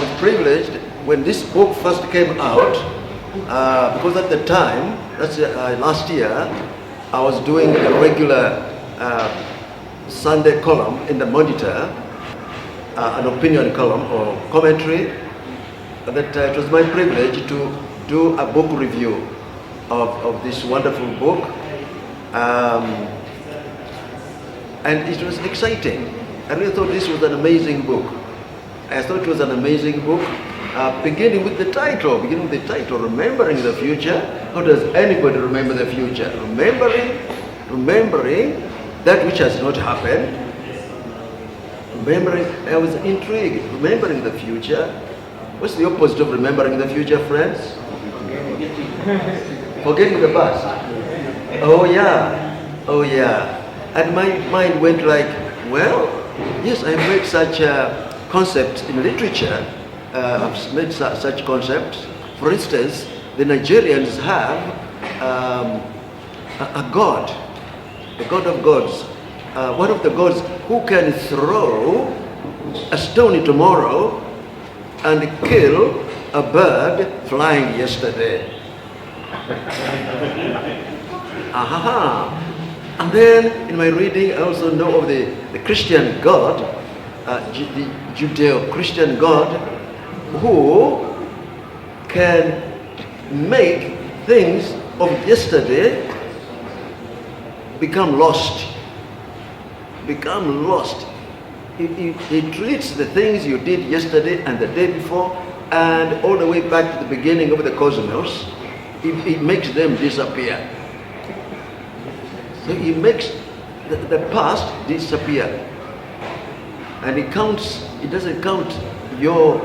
was privileged when this book first came out, because at the time, that's last year, I was doing a regular Sunday column in the Monitor, an opinion column or commentary, that it was my privilege to do a book review of this wonderful book. And it was exciting. I really thought this was an amazing book. I thought it was an amazing book, beginning with the title, Remembering the Future. How does anybody remember the future? Remembering that which has not happened. I was intrigued. Remembering the future. What's the opposite of remembering the future, friends? Forgetting the past. Oh yeah. And my mind went like, well, yes, I've made such concepts in literature. I've made such concepts. For instance, the Nigerians have a god, the god of gods. One of the gods who can throw a stone tomorrow and kill a bird flying yesterday. And then in my reading, I also know of the Christian God, the Judeo-Christian God, who can make things of yesterday become lost. He treats the things you did yesterday and the day before and all the way back to the beginning of the cosmos. He makes them disappear. So he makes the past disappear. And he doesn't count your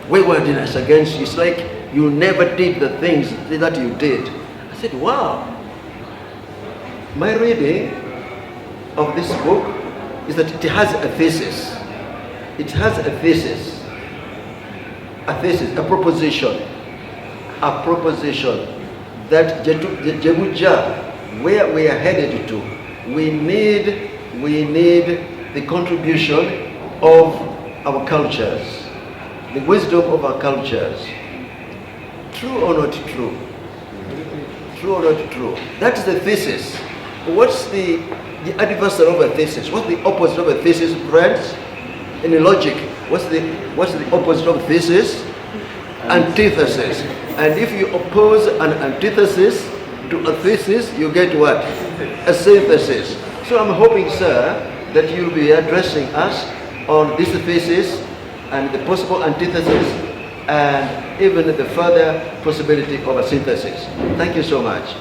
waywardness against you. It's like you never did the things that you did. I said, wow. My reading of this book is that it has a thesis. It has a thesis, a proposition that Jebuja, where we are headed to, we need the contribution of our cultures, the wisdom of our cultures. True or not true? True or not true? That's the thesis. What's the adversary of a thesis? What's the opposite of a thesis, friends? In logic, what's the opposite of thesis? Antithesis. And if you oppose an antithesis to a thesis, you get what? A synthesis. So I'm hoping, sir, that you'll be addressing us on this thesis and the possible antithesis and even the further possibility of a synthesis. Thank you so much.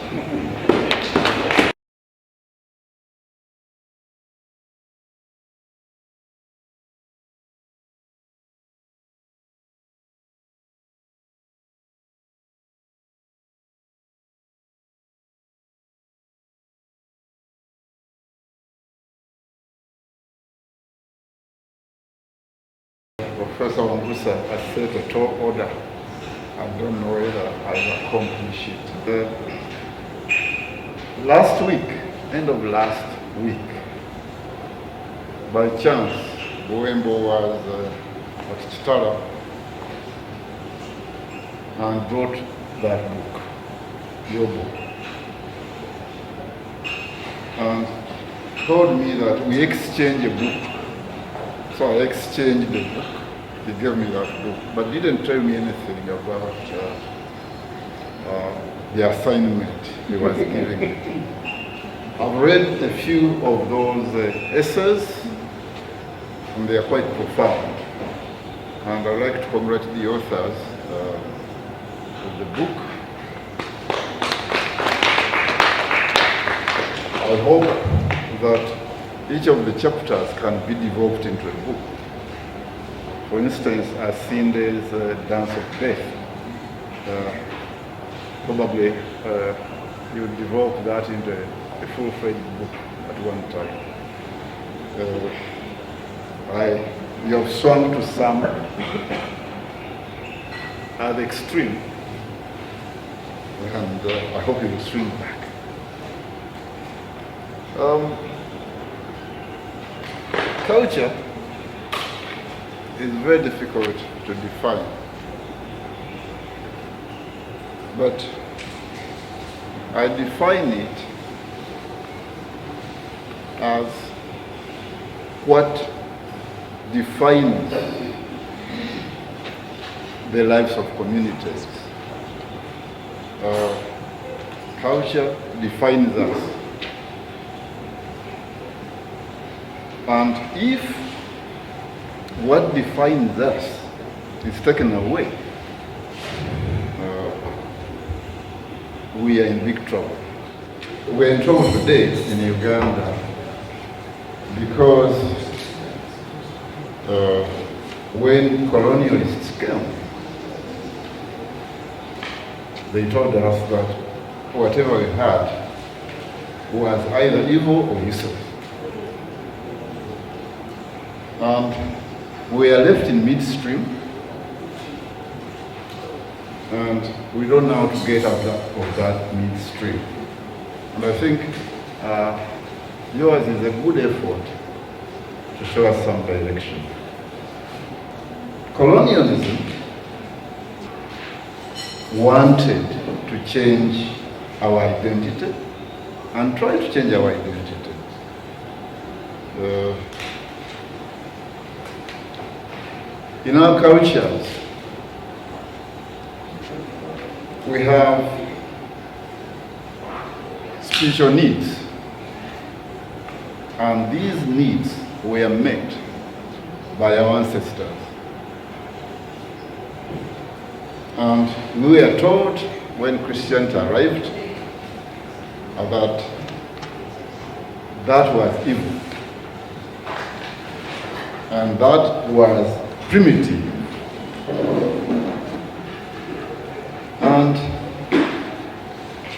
Professor Wangusa has set a tall order. I don't know whether I'll accomplish it. Last week, end of last week, by chance, Buwembo was at Chitala and brought that book, your book, and told me that we exchange a book. So I exchanged the book. He gave me that book, but didn't tell me anything about the assignment he was giving me. I've read a few of those essays, and they are quite profound. And I'd like to congratulate the authors of the book. I hope that each of the chapters can be developed into a book. For instance, I've seen there's Dance of Death. Probably you would develop that into a full-fledged book at one time. You have swung to some at the extreme, and I hope you will swing back. Culture is very difficult to define. But I define it as what defines the lives of communities. Culture defines us. And if what defines us is taken away, we are in big trouble. We're in trouble today in Uganda because when colonialists came, they told us that whatever we had was either evil or useless. We are left in midstream, and we don't know how to get out of that midstream. And I think yours is a good effort to show us some direction. Colonialism wanted to change our identity and try to change our identity. In our cultures, we have spiritual needs, and these needs were met by our ancestors. And we were taught when Christianity arrived that that was evil, and that was primitive. And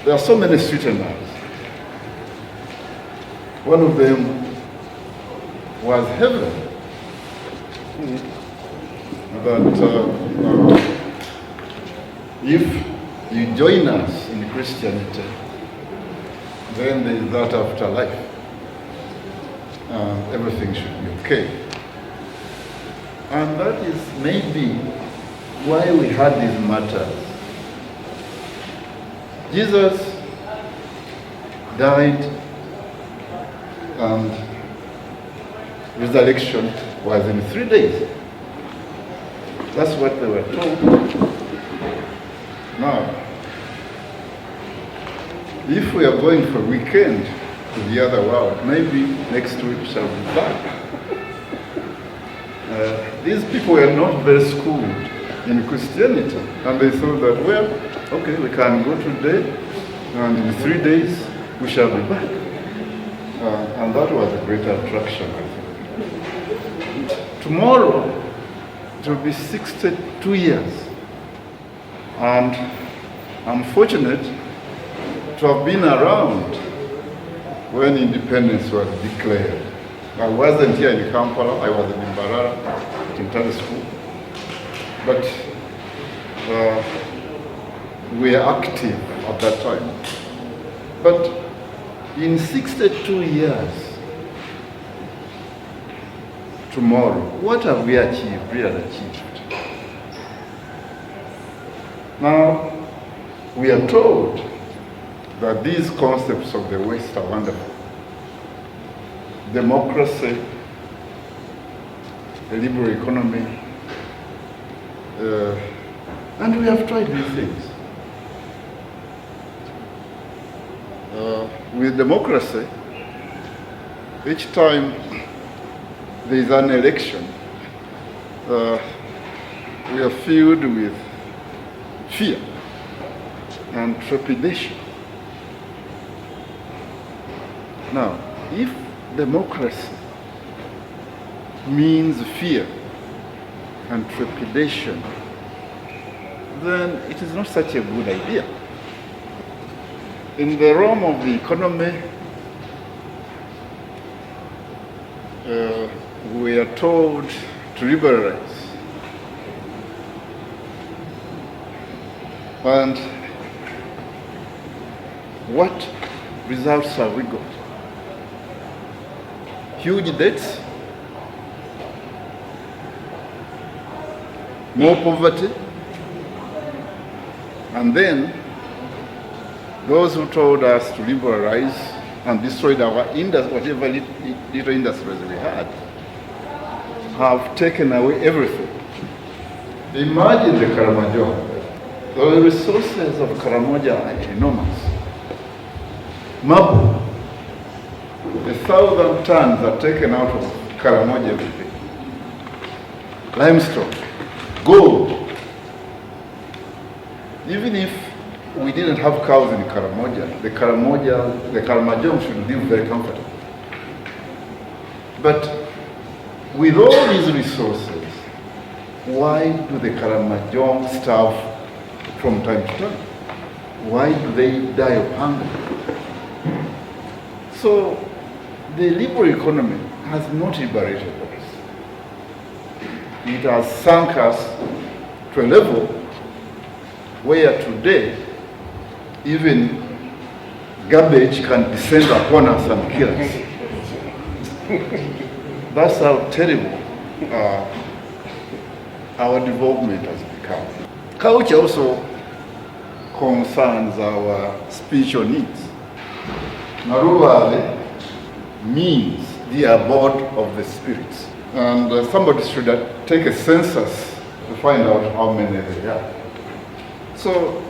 there are so many sweeteners. One of them was heaven. That if you join us in Christianity, then there is that afterlife. Everything should be okay. And that is maybe why we had these matters. Jesus died, and resurrection was in 3 days. That's what they were told. Now, if we are going for a weekend to the other world, maybe next week we shall be back. These people were not very schooled in Christianity, and they thought that, well, okay, we can go today, and in 3 days we shall be back. And that was a great attraction, I think. Tomorrow, it will be 62 years. And I'm fortunate to have been around when independence was declared. I wasn't here in Kampala, I was in Mbarara, at Intale School. But we were active at that time. But in 62 years, tomorrow, what have we achieved, really achieved? Now, we are told that these concepts of the West are wonderful. Democracy, a liberal economy, and we have tried these things. With democracy, each time there is an election, we are filled with fear and trepidation. Now, if democracy means fear and trepidation, then it is not such a good idea. In the realm of the economy, we are told to liberalize. And what results have we got? Huge debts, more poverty, and then those who told us to liberalize and destroyed our whatever little industries we had, have taken away everything. Imagine the Karamojong. The resources of Karamoja are enormous. Marble, 1,000 tons are taken out of Karamoja every day. Limestone, gold. Even if we didn't have cows in Karamoja, the Karamojong should live very comfortable. But with all these resources, why do the Karamojong starve from time to time? Why do they die of hunger? So the liberal economy has not liberated us. It has sunk us to a level where today even garbage can descend upon us and kill us. That's how terrible our development has become. Culture also concerns our spiritual needs. Naruvale means the abode of the spirits. And somebody should take a census to find out how many they are. So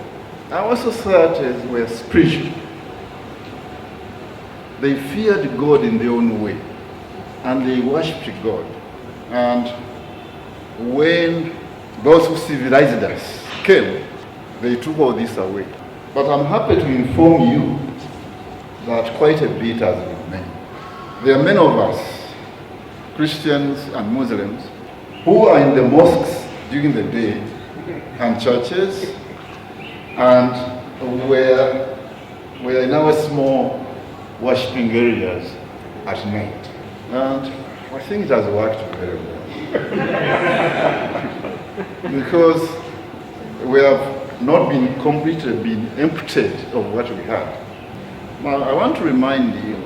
our societies were spiritual. They feared God in their own way, and they worshipped God. And when those who civilized us came, they took all this away. But I'm happy to inform you that quite a bit has been made. There are many of us, Christians and Muslims, who are in the mosques during the day and churches, and we're in our small worshipping areas at night. And I think it has worked very well. Because we have not been completely been emptied of what we had. Now, I want to remind you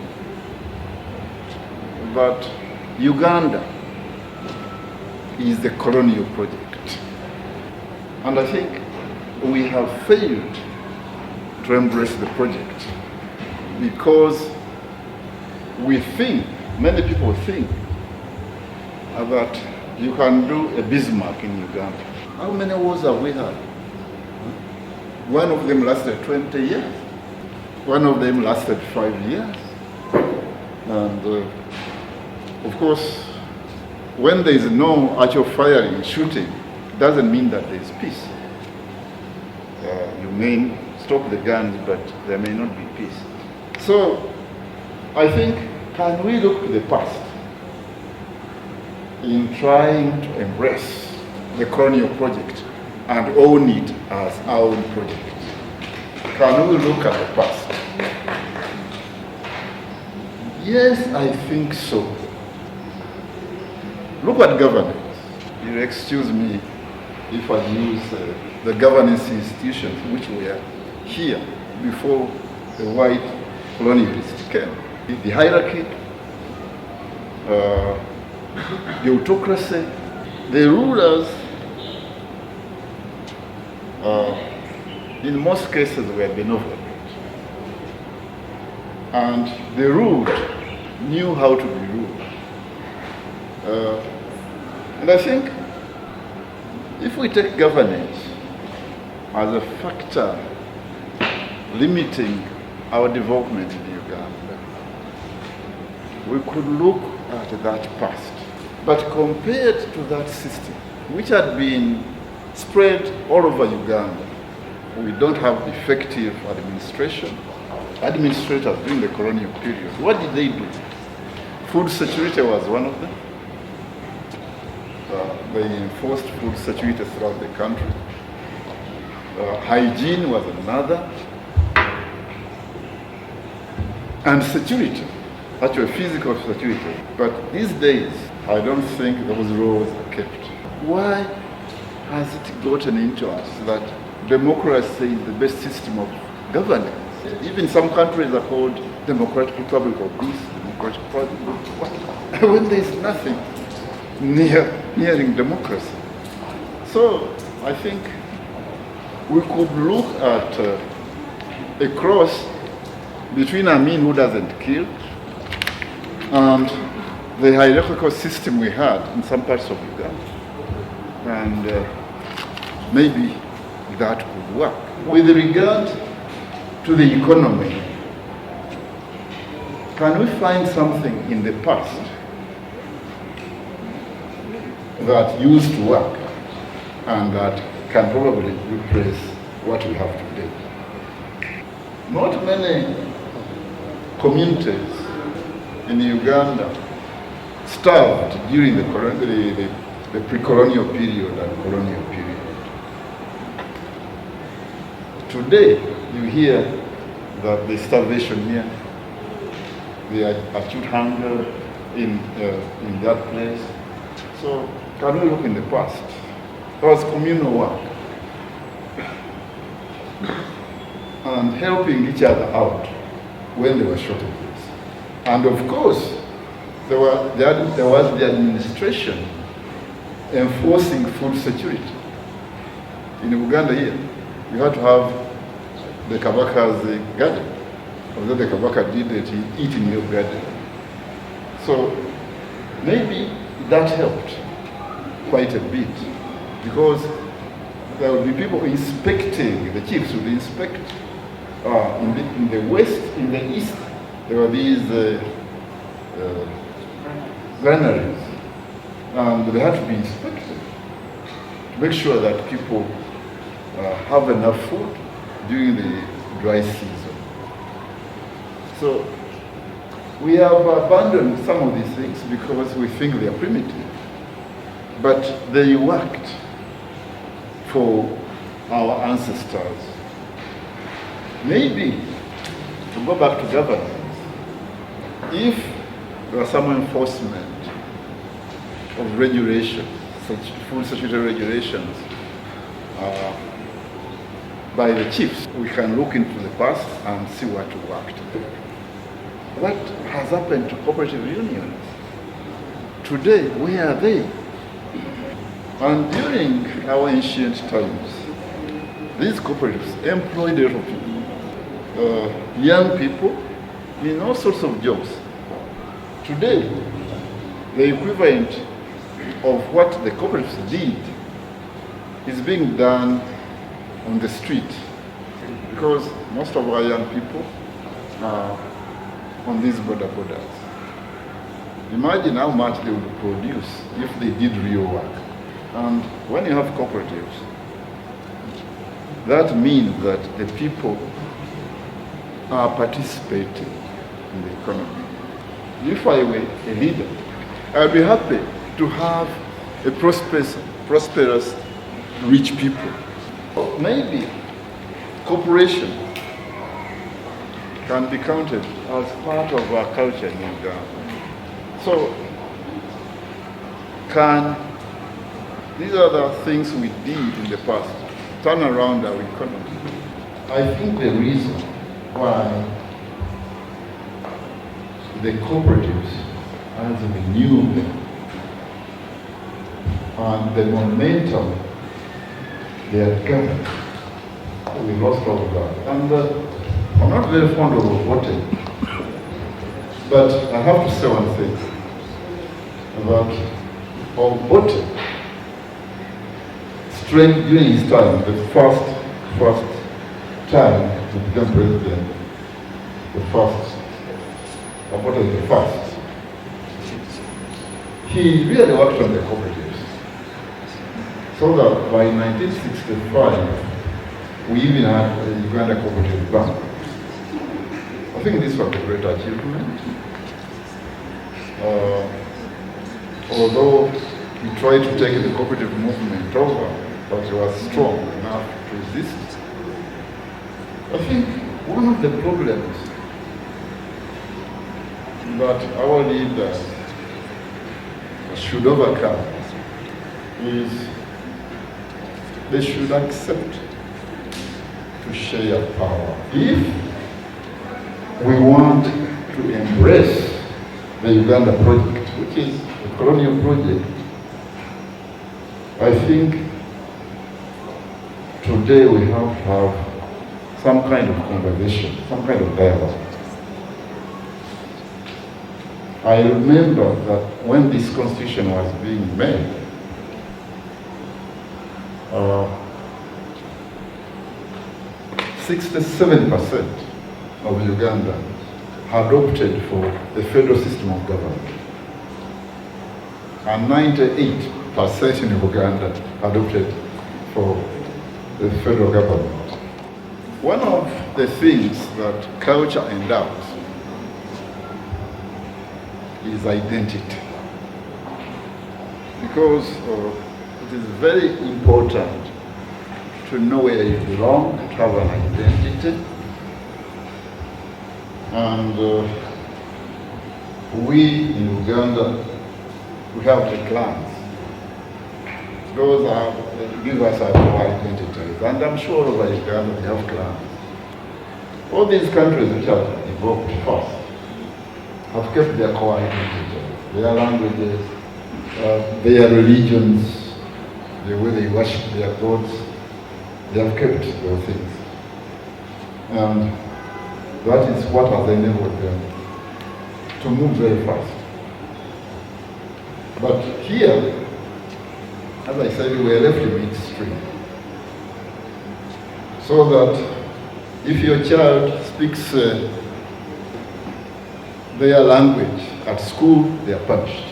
that Uganda is the colonial project. And I think we have failed to embrace the project because we think, many people think, that you can do a Bismarck in Uganda. How many wars have we had? One of them lasted 20 years. One of them lasted 5 years. And of course, when there is no actual firing, shooting, doesn't mean that there is peace. You may stop the guns, but there may not be peace. So, I think, can we look to the past in trying to embrace the colonial project and own it as our own project? Can we look at the past? Yes, I think so. Look at governance. You excuse me if I use the governance institutions which were here before the white colonialists came. The hierarchy, the autocracy, the rulers, in most cases were benevolent. And the ruled knew how to be ruled. And I think if we take governance as a factor limiting our development in Uganda, we could look at that past. But compared to that system, which had been spread all over Uganda, we don't have effective administration. Administrators during the colonial period, what did they do? Food security was one of them. They enforced food security throughout the country. Hygiene was another. And security, actually physical security. But these days, I don't think those rules are kept. Why has it gotten into us that democracy is the best system of governance? Even some countries are called Democratic Republic of this, Democratic Republic. When there is nothing nearing democracy. So So I think we could look at a cross between Amin, who doesn't kill, and the hierarchical system we had in some parts of Uganda. And maybe that could work. With regard to the economy, can we find something in the past that used to work and that can probably replace what we have today? Not many communities in Uganda starved during the pre-colonial period and colonial period. Today, you hear that the starvation here, the acute hunger in that place. So, can we look in the past? There was communal work and helping each other out when there were shortages. And of course, there was the administration enforcing food security. In Uganda here, you had to have the Kabaka's garden. Although the Kabaka did it, he eat in your garden. So maybe that helped quite a bit, because there would be people inspecting, the chiefs would inspect. In the west, in the east, there were these granaries, and they had to be inspected to make sure that people have enough food during the dry season. So we have abandoned some of these things because we think they are primitive, but they worked for our ancestors. Maybe, to go back to governance, if there was some enforcement of regulations, such food security regulations, by the chiefs, we can look into the past and see what worked. What has happened to cooperative unions? Today, where are they? And during our ancient times, these cooperatives employed a lot of people. Young people in all sorts of jobs. Today, the equivalent of what the cooperatives did is being done on the street, because most of our young people are on these borders. Imagine how much they would produce if they did real work. And when you have cooperatives, that means that the people are participating in the economy. If I were a leader, I'd be happy to have a prosperous, rich people. Maybe cooperation can be counted as part of our culture in Uganda. So, these are the things we did in the past, turn around our economy. I think the reason why the cooperatives, as we knew them, and the momentum they had gathered, we lost all of that. And I'm not very fond of voting, but I have to say one thing about Obote. Strength during his time, the first time to become president, Obote the first, he really worked on the cooperatives. So that by 1965, we even had a Uganda Cooperative Bank. I think this was a great achievement. Although he tried to take the cooperative movement over, but he was strong enough to resist. I think one of the problems that our leaders should overcome is they should accept to share power. If we want to embrace the Uganda project, which is a colonial project, I think today we have to have some kind of conversation, some kind of dialogue. I remember that when this constitution was being made, 67% of Ugandans had opted for the federal system of government, and 98% in Uganda had opted for the federal government. One of the things that culture endows is identity, because it is very important to know where you belong, to have an identity. And we in Uganda, we have the clans. Those give us our identities. And I'm sure over Uganda we have clans. All these countries which have evolved first have kept their core identities, their languages, their religions, the way they worship their gods. They have kept those things. And that is what has enabled them to move very fast. But here, as I said, we are left in midstream. So that if your child speaks their language at school, they are punished.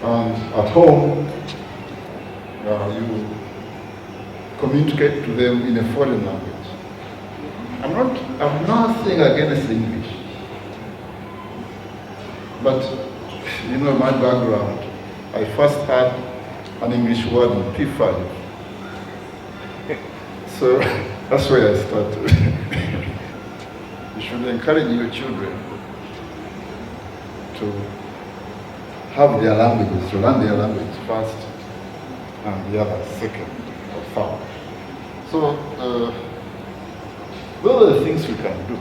And at home, you communicate to them in a foreign language. I'm nothing against English. But, you know, my background, I first had an English word in P5. So that's where I started. You should encourage your children to have their languages, to learn their language first, and the other second or third. So those are the things we can do.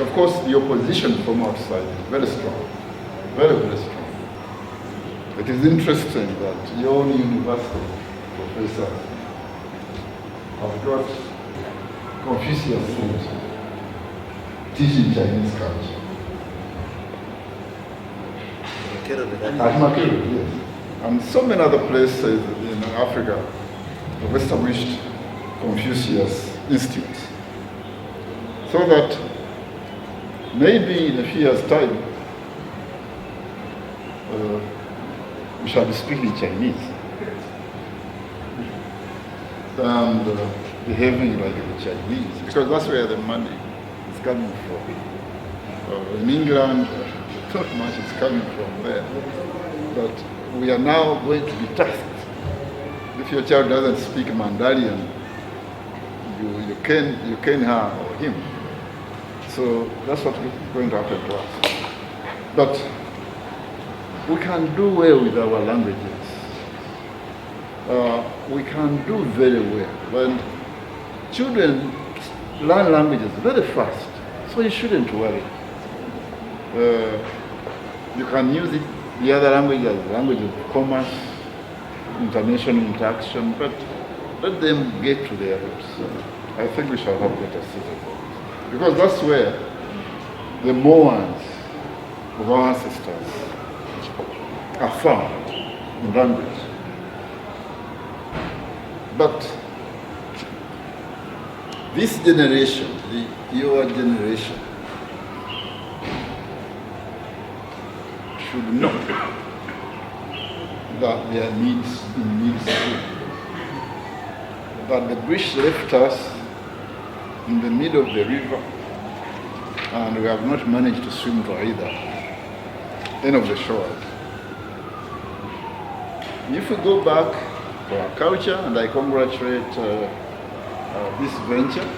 Of course, the opposition from outside is very strong, very, very strong. It is interesting that your own university professors have got Confucius Center teaching Chinese culture. At Makerere, yes. And so many other places in Africa have established Confucius institutes. So that maybe in a few years' time, we shall be speaking Chinese and behaving like the Chinese, because that's where the money is coming from. In England, not much is coming from there. But we are now going to be tasked. If your child doesn't speak Mandarin, you can her or him. So that's what is going to happen to us. But we can do well with our languages. We can do very well. When children learn languages very fast, so you shouldn't worry. You can use it, the other language as language of commerce, international interaction, but let them get to their roots. I think we shall have better citizens. Because that's where the Moans of our ancestors are found in language. But this generation, your generation, should know that there are needs in midstream. That the British left us in the middle of the river, and we have not managed to swim to either end of the shores. If we go back to our culture, and I congratulate this venture,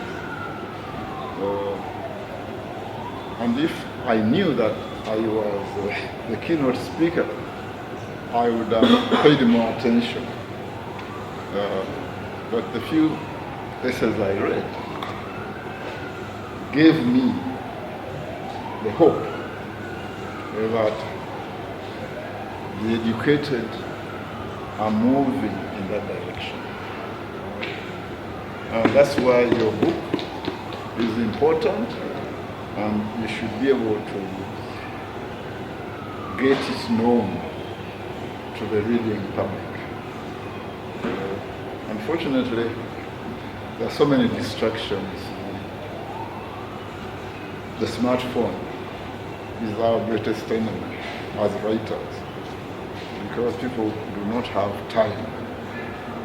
and if I knew that I was the keynote speaker, I would have paid more attention. But the few essays I read gave me the hope that the educated are moving in that direction. And that's why your book is important, and you should be able to get it known to the reading public. Unfortunately, there are so many distractions. The smartphone is our greatest enemy as writers, because people do not have time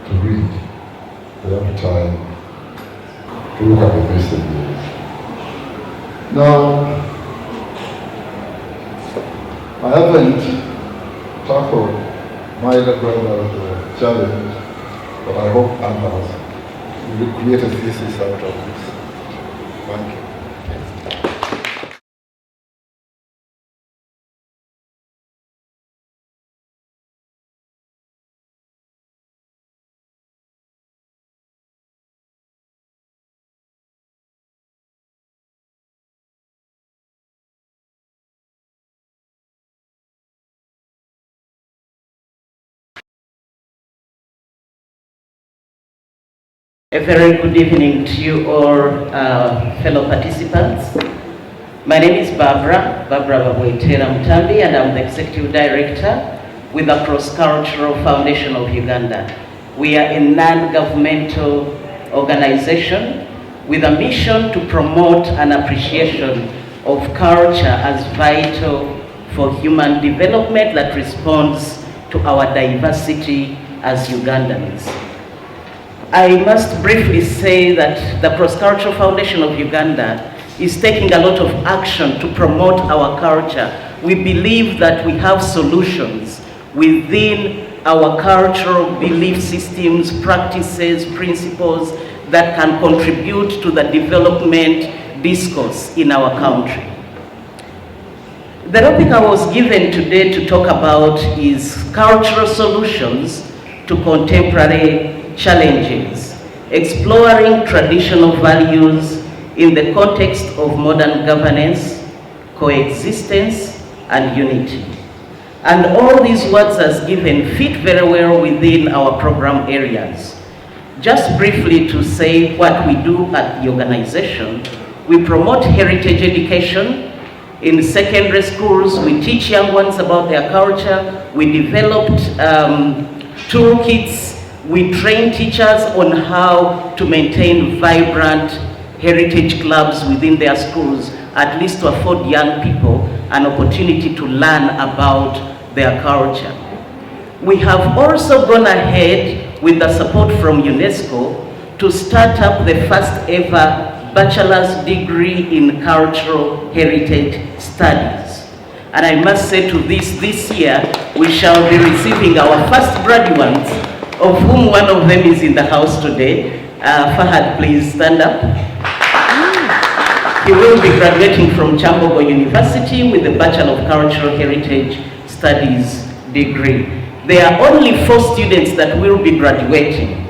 to read. They have time to look at the messages. Now, I haven't tackled my elder brother's challenge, but I hope others will create a thesis out of this. Thank you. A very good evening to you all, fellow participants. My name is Barbra Babweteera Mutambi, and I'm the Executive Director with the Cross-Cultural Foundation of Uganda. We are a non-governmental organization with a mission to promote an appreciation of culture as vital for human development that responds to our diversity as Ugandans. I must briefly say that the Cross-Cultural Foundation of Uganda is taking a lot of action to promote our culture. We believe that we have solutions within our cultural belief systems, practices, principles that can contribute to the development discourse in our country. The topic I was given today to talk about is cultural solutions to contemporary challenges, exploring traditional values in the context of modern governance, coexistence, and unity. And all these words as given fit very well within our program areas. Just briefly to say what we do at the organization, we promote heritage education. In secondary schools, we teach young ones about their culture. We developed toolkits. We train teachers on how to maintain vibrant heritage clubs within their schools, at least to afford young people an opportunity to learn about their culture. We have also gone ahead with the support from UNESCO to start up the first ever bachelor's degree in cultural heritage studies. And I must say to this year, we shall be receiving our first graduates, of whom one of them is in the house today. Fahad, please stand up. He will be graduating from Chambogo University with the Bachelor of Cultural Heritage Studies degree. There are only 4 students that will be graduating,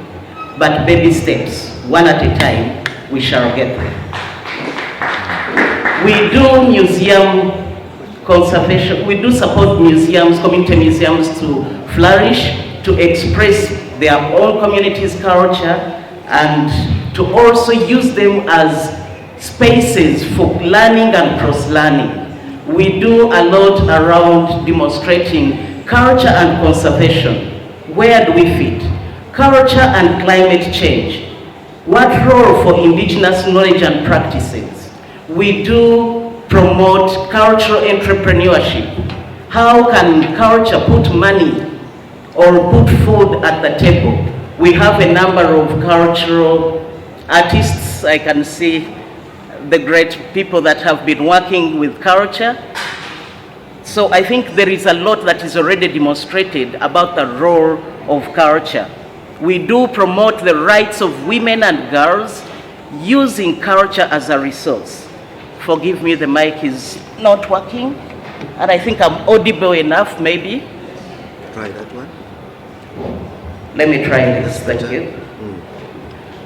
but baby steps, one at a time, we shall get there. We do museum conservation, we do support museums, community museums to flourish, to express their own community's culture, and to also use them as spaces for learning and cross-learning. We do a lot around demonstrating culture and conservation. Where do we fit? Culture and climate change. What role for indigenous knowledge and practices? We do promote cultural entrepreneurship. How can culture put money or put food at the table? We have a number of cultural artists. I can see the great people that have been working with culture. So I think there is a lot that is already demonstrated about the role of culture. We do promote the rights of women and girls using culture as a resource. Forgive me, the mic is not working, and I think I'm audible enough, maybe. Try that one. Let me try this, thank you.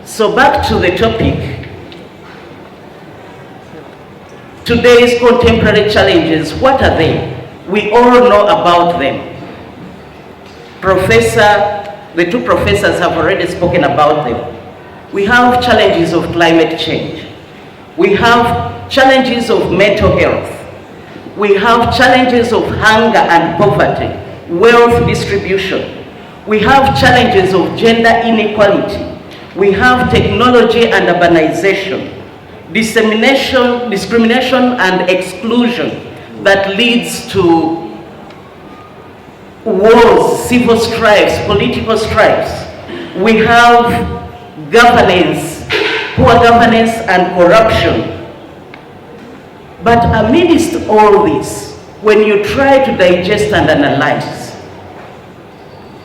So back to the topic. Today's contemporary challenges, what are they? We all know about them. the two professors have already spoken about them. We have challenges of climate change. We have challenges of mental health. We have challenges of hunger and poverty, wealth distribution. We have challenges of gender inequality. We have technology and urbanization, discrimination and exclusion that leads to wars, civil strifes, political strifes. We have governance, poor governance and corruption. But amidst all this, when you try to digest and analyze,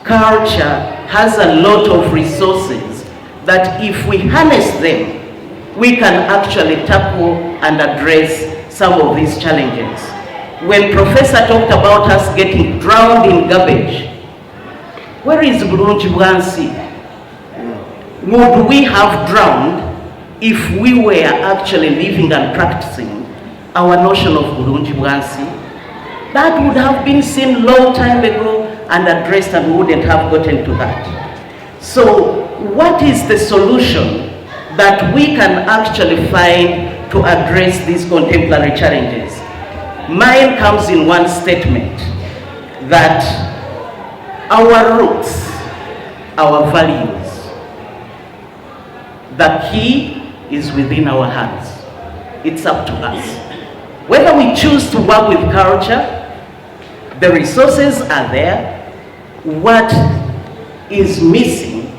culture has a lot of resources that if we harness them, we can actually tackle and address some of these challenges. When Professor talked about us getting drowned in garbage, where is Lunyiigo? Would we have drowned if we were actually living and practicing our notion of Lunyiigo? That would have been seen long time ago and addressed, and we wouldn't have gotten to that. So what is the solution that we can actually find to address these contemporary challenges? Mine comes in one statement, that our roots, our values, the key is within our hands. It's up to us. Whether we choose to work with culture, the resources are there. What is missing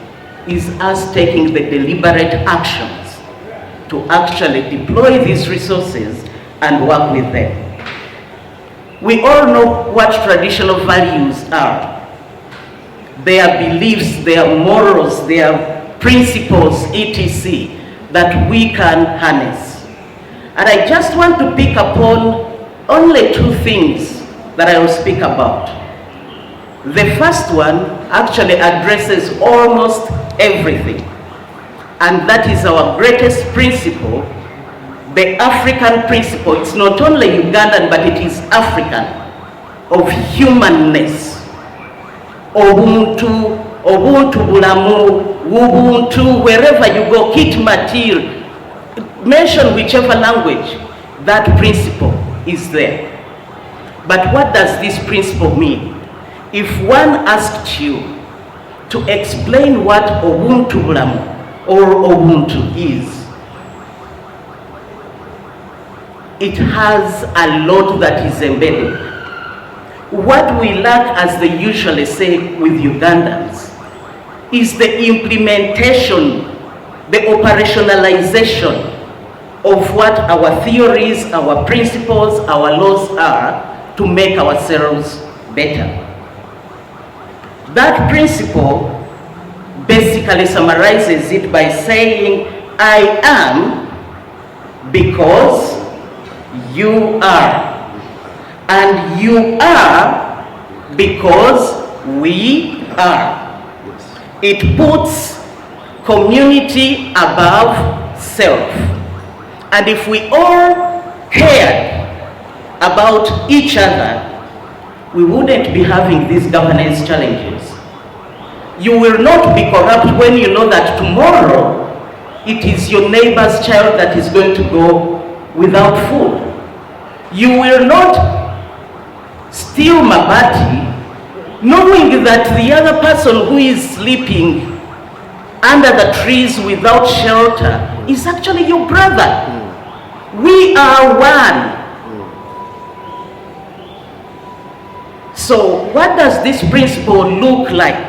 is us taking the deliberate actions to actually deploy these resources and work with them. We all know what traditional values are. Their beliefs, their morals, their principles, etc., that we can harness. And I just want to pick upon only two things that I will speak about. The first one actually addresses almost everything, and that is our greatest principle, the African principle. It's not only Ugandan, but it is African, of humanness. Ubuntu, Ubuntu bulamu, Ubuntu, wherever you go, kit matir, mention whichever language, that principle is there. But what does this principle mean? If one asked you to explain what Ubuntu bulamu or Ubuntu is, it has a lot that is embedded. What we lack, as they usually say with Ugandans, is the implementation, the operationalization of what our theories, our principles, our laws are to make ourselves better. That principle basically summarizes it by saying, I am because you are, and you are because we are. It puts community above self. And if we all cared about each other, we wouldn't be having these governance challenges. You will not be corrupt when you know that tomorrow it is your neighbor's child that is going to go without food. You will not steal mabati knowing that the other person who is sleeping under the trees without shelter is actually your brother. We are one. So what does this principle look like?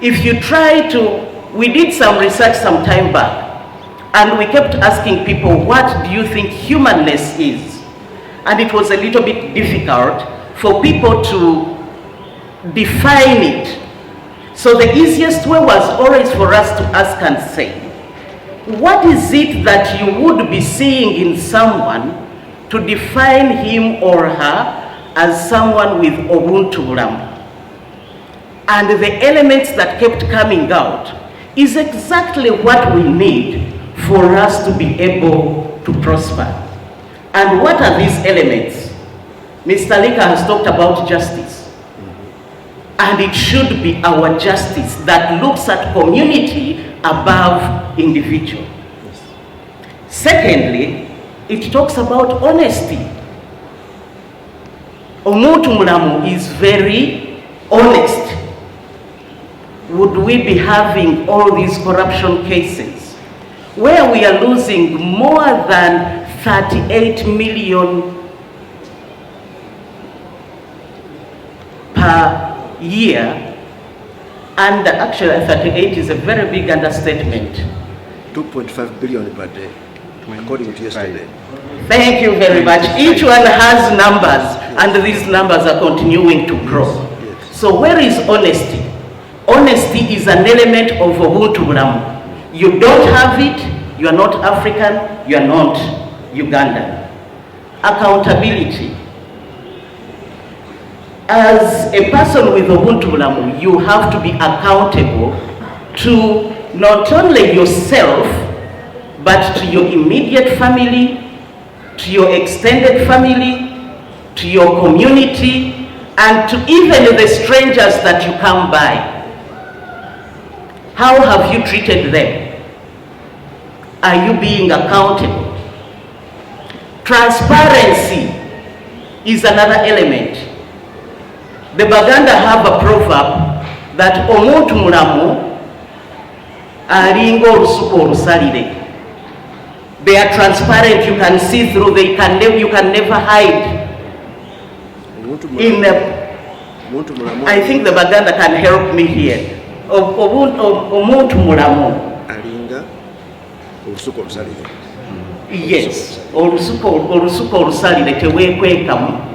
If you try to, we did some research some time back, and we kept asking people, what do you think humanness is? And it was a little bit difficult for people to define it. So the easiest way was always for us to ask and say, what is it that you would be seeing in someone to define him or her as someone with Ubuntu bulamu? And the elements that kept coming out is exactly what we need for us to be able to prosper. And what are these elements? Mr. Lika has talked about justice. And it should be our justice that looks at community above individual. Yes. Secondly, it talks about honesty. Omuntu mulamu is very honest. Would we be having all these corruption cases where we are losing more than 38 million per year, and actually 38 is a very big understatement. 2.5 billion per day, according to yesterday. Thank you very much. Each one has numbers, and these numbers are continuing to grow. Yes. So where is honesty? Honesty is an element of Ubuntu Bulamu. You don't have it, you are not African, you are not Ugandan. Accountability. As a person with Ubuntu Bulamu, you have to be accountable to not only yourself, but to your immediate family, to your extended family, to your community, and to even the strangers that you come by. How have you treated them? Are you being accountable? Transparency is another element. The Baganda have a proverb that omuntu mulamu alinga olusuku olusalire. They are transparent, you can see through, you can never hide. I think the Baganda can help me here. Omuntu mulamu alinga olusuku olusalire. Yes, olusuku olusalire tewekwekamu.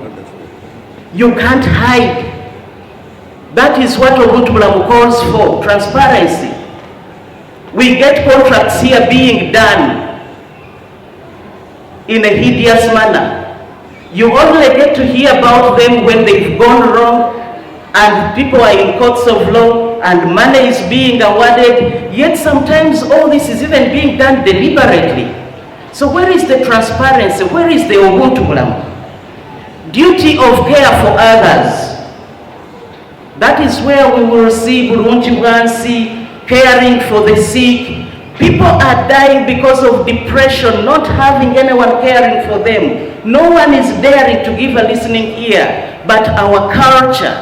You can't hide. That is what Ubuntu Bulamu calls for, transparency. We get contracts here being done in a hideous manner. You only get to hear about them when they've gone wrong and people are in courts of law and money is being awarded, yet sometimes all this is even being done deliberately. So where is the transparency? Where is the Ubuntu Bulamu? Duty of care for others. That is where we will see Lunyiigo, caring for the sick. People are dying because of depression, not having anyone caring for them. No one is daring to give a listening ear. But our culture,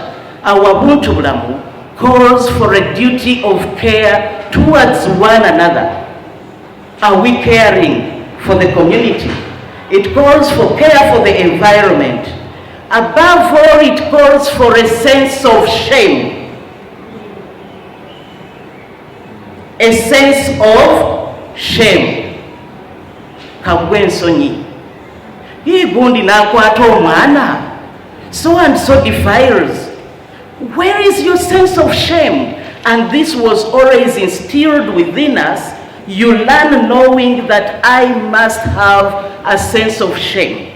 our Ubuntu Bulamu, calls for a duty of care towards one another. Are we caring for the community? It calls for care for the environment. Above all, it calls for a sense of shame. A sense of shame. Kabwensonyi. Hii gundi nakwata omwana. So and so defiles. Where is your sense of shame? And this was always instilled within us. You learn knowing that I must have a sense of shame.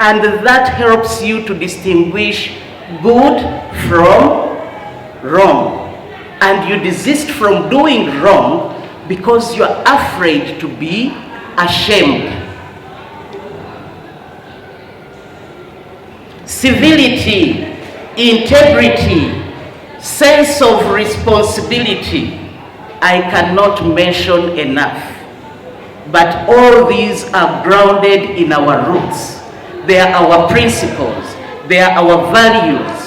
And that helps you to distinguish good from wrong. And you desist from doing wrong because you are afraid to be ashamed. Civility, integrity, sense of responsibility, I cannot mention enough. But all these are grounded in our roots. They are our principles. They are our values.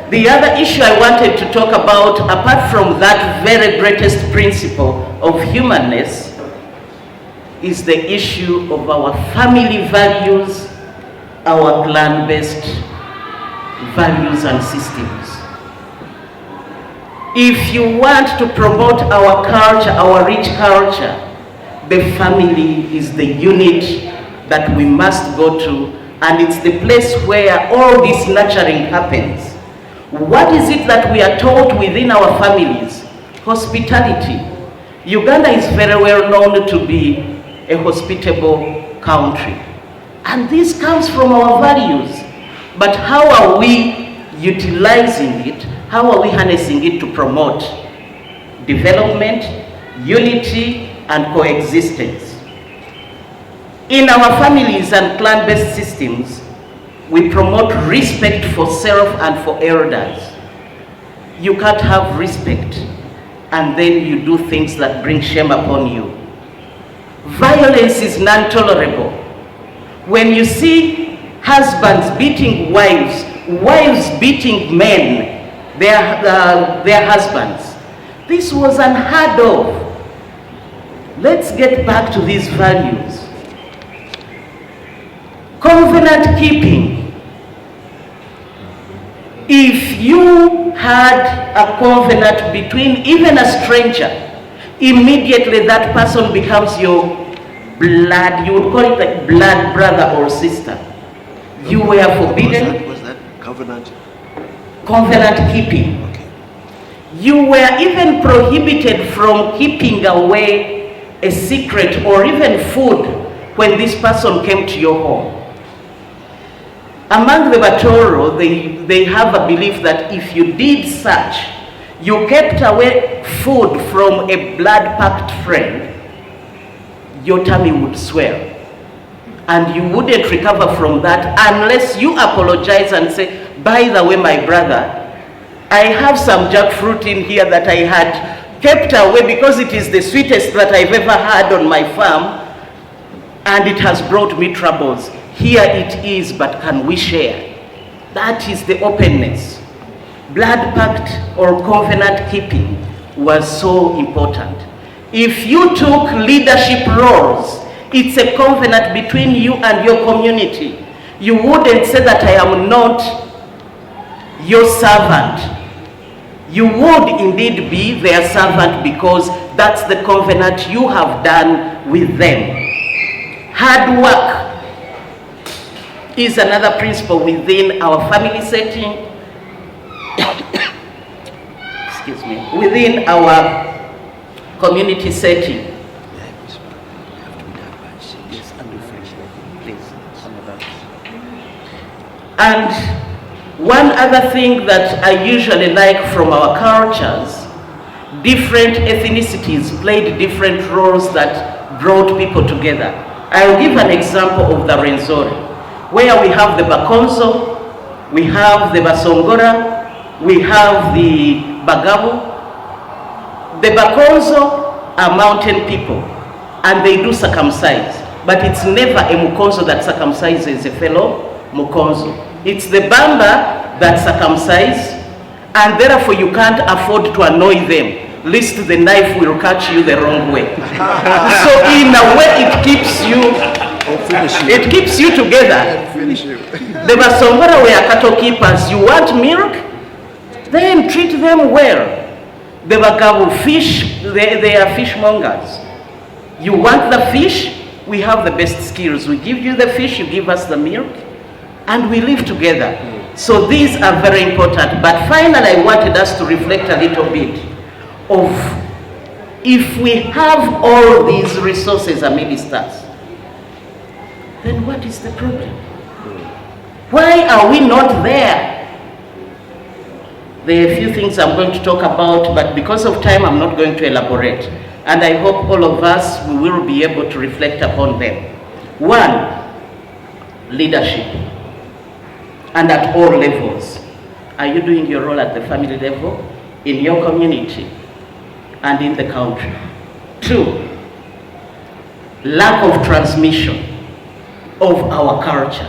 The other issue I wanted to talk about, apart from that very greatest principle of humanness, is the issue of our family values, our clan-based values and systems. If you want to promote our culture, our rich culture, the family is the unit that we must go to, and it's the place where all this nurturing happens. What is it that we are taught within our families? Hospitality. Uganda is very well known to be a hospitable country. And this comes from our values. But how are we utilizing it? How are we harnessing it to promote development, unity, and coexistence? In our families and clan-based systems, we promote respect for self and for elders. You can't have respect and then you do things that bring shame upon you. Violence is non-tolerable. When you see husbands beating wives, wives beating men, their husbands, this was unheard of. Let's get back to these values. Covenant keeping. If you had a covenant between even a stranger, immediately that person becomes your blood, you would call it like blood brother or sister. You were forbidden. Was that covenant? Covenant keeping. Okay. You were even prohibited from keeping away a secret or even food when this person came to your home. Among the Batoro, they have a belief that if you did such, you kept away food from a blood-pact friend, your tummy would swell. And you wouldn't recover from that unless you apologize and say, by the way, my brother, I have some jackfruit in here that I had kept away because it is the sweetest that I've ever had on my farm, and it has brought me troubles. Here it is, but can we share? That is the openness. Blood pact or covenant keeping was so important. If you took leadership roles, it's a covenant between you and your community. You wouldn't say that I am not your servant. You would indeed be their servant because that's the covenant you have done with them. Hard work is another principle within our family setting, excuse me, within our community setting. And one other thing that I usually like from our cultures, different ethnicities played different roles that brought people together. I'll give an example of the Renzori, where we have the Bakonzo, we have the Basongora, we have the Bagabu. The Bakonzo are mountain people, and they do circumcise, but it's never a Mukonzo that circumcises a fellow Mukonzo. It's the Bamba that circumcise, and therefore you can't afford to annoy them, lest the knife will catch you the wrong way. So in a way it keeps you together. The Basongora were cattle keepers. You want milk? Then treat them well. The Bagabu fish, they are fishmongers. You want the fish? We have the best skills. We give you the fish, you give us the milk, and we live together. So these are very important. But finally, I wanted us to reflect a little bit of if we have all these resources amidst us, then what is the problem? Why are we not there? There are a few things I'm going to talk about, but because of time, I'm not going to elaborate. And I hope all of us we will be able to reflect upon them. One, leadership. And at all levels. Are you doing your role at the family level, in your community, and in the country? Two, lack of transmission of our culture.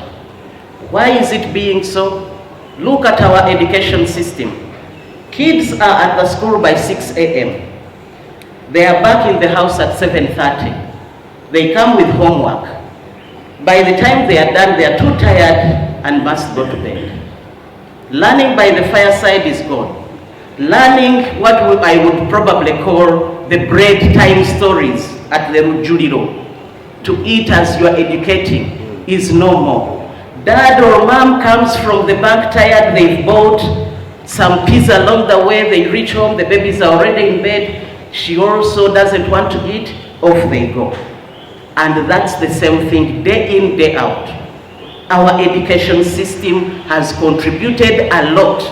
Why is it being so? Look at our education system. Kids are at the school by 6 a.m. They are back in the house at 7:30. They come with homework. By the time they are done, they are too tired and must go to bed. Learning by the fireside is gone. Learning what I would probably call the bread time stories at the Rujuliro, to eat as you are educating, is no more. Dad or mom comes from the bank tired, they've bought some pizza along the way, they reach home, the babies are already in bed, she also doesn't want to eat, off they go. And that's the same thing day in, day out. Our education system has contributed a lot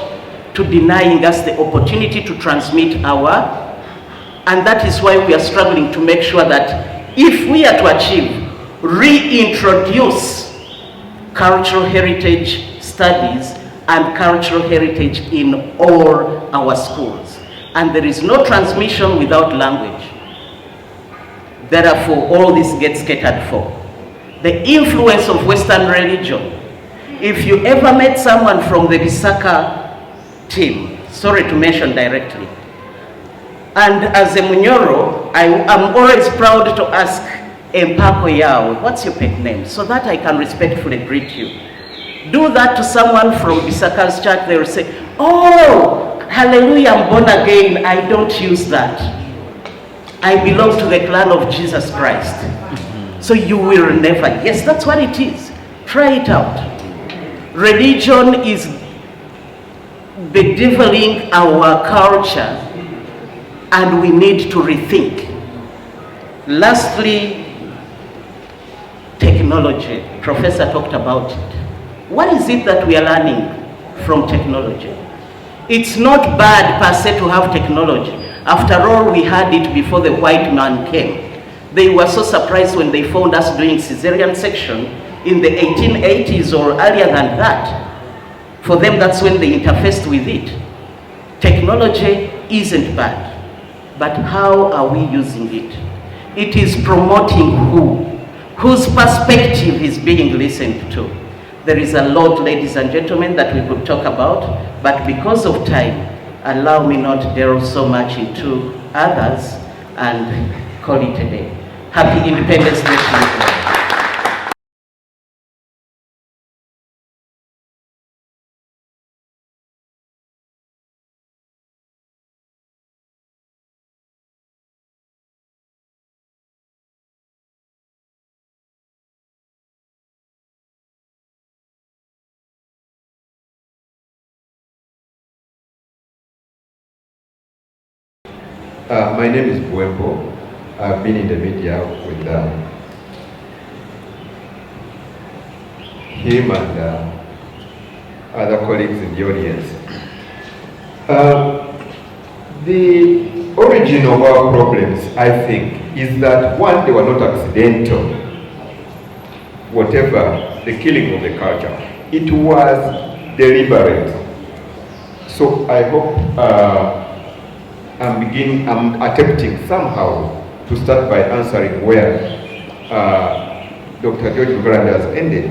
to denying us the opportunity to transmit and that is why we are struggling to make sure that if we are to achieve, reintroduce cultural heritage studies and cultural heritage in all our schools. And there is no transmission without language. Therefore, all this gets catered for. The influence of Western religion. If you ever met someone from the Bisaka team, sorry to mention directly, and as a Munyoro, I am always proud to ask Empako Yao, what's your pet name? So that I can respectfully greet you. Do that to someone from Bisaka's church, they will say, oh, hallelujah, I'm born again. I don't use that. I belong to the clan of Jesus Christ. So you will never, yes, that's what it is. Try it out. Religion is bedeviling our culture, and we need to rethink. Lastly, technology. Professor talked about it. What is it that we are learning from technology? It's not bad per se to have technology. After all, we had it before the white man came. They were so surprised when they found us doing cesarean section in the 1880s or earlier than that. For them, that's when they interfaced with it. Technology isn't bad, but how are we using it? It is promoting who? Whose perspective is being listened to? There is a lot, ladies and gentlemen, that we could talk about, but because of time, allow me not to delve so much into others and call it a day. Happy Independence Day to you all. My name is Buwembo. I've been in the media with him and other colleagues in the audience. The origin of our problems, I think, is that one, they were not accidental. Whatever the killing of the culture, it was deliberate. So I hope I'm attempting somehow to start by answering where Dr. George Lugalambi has ended,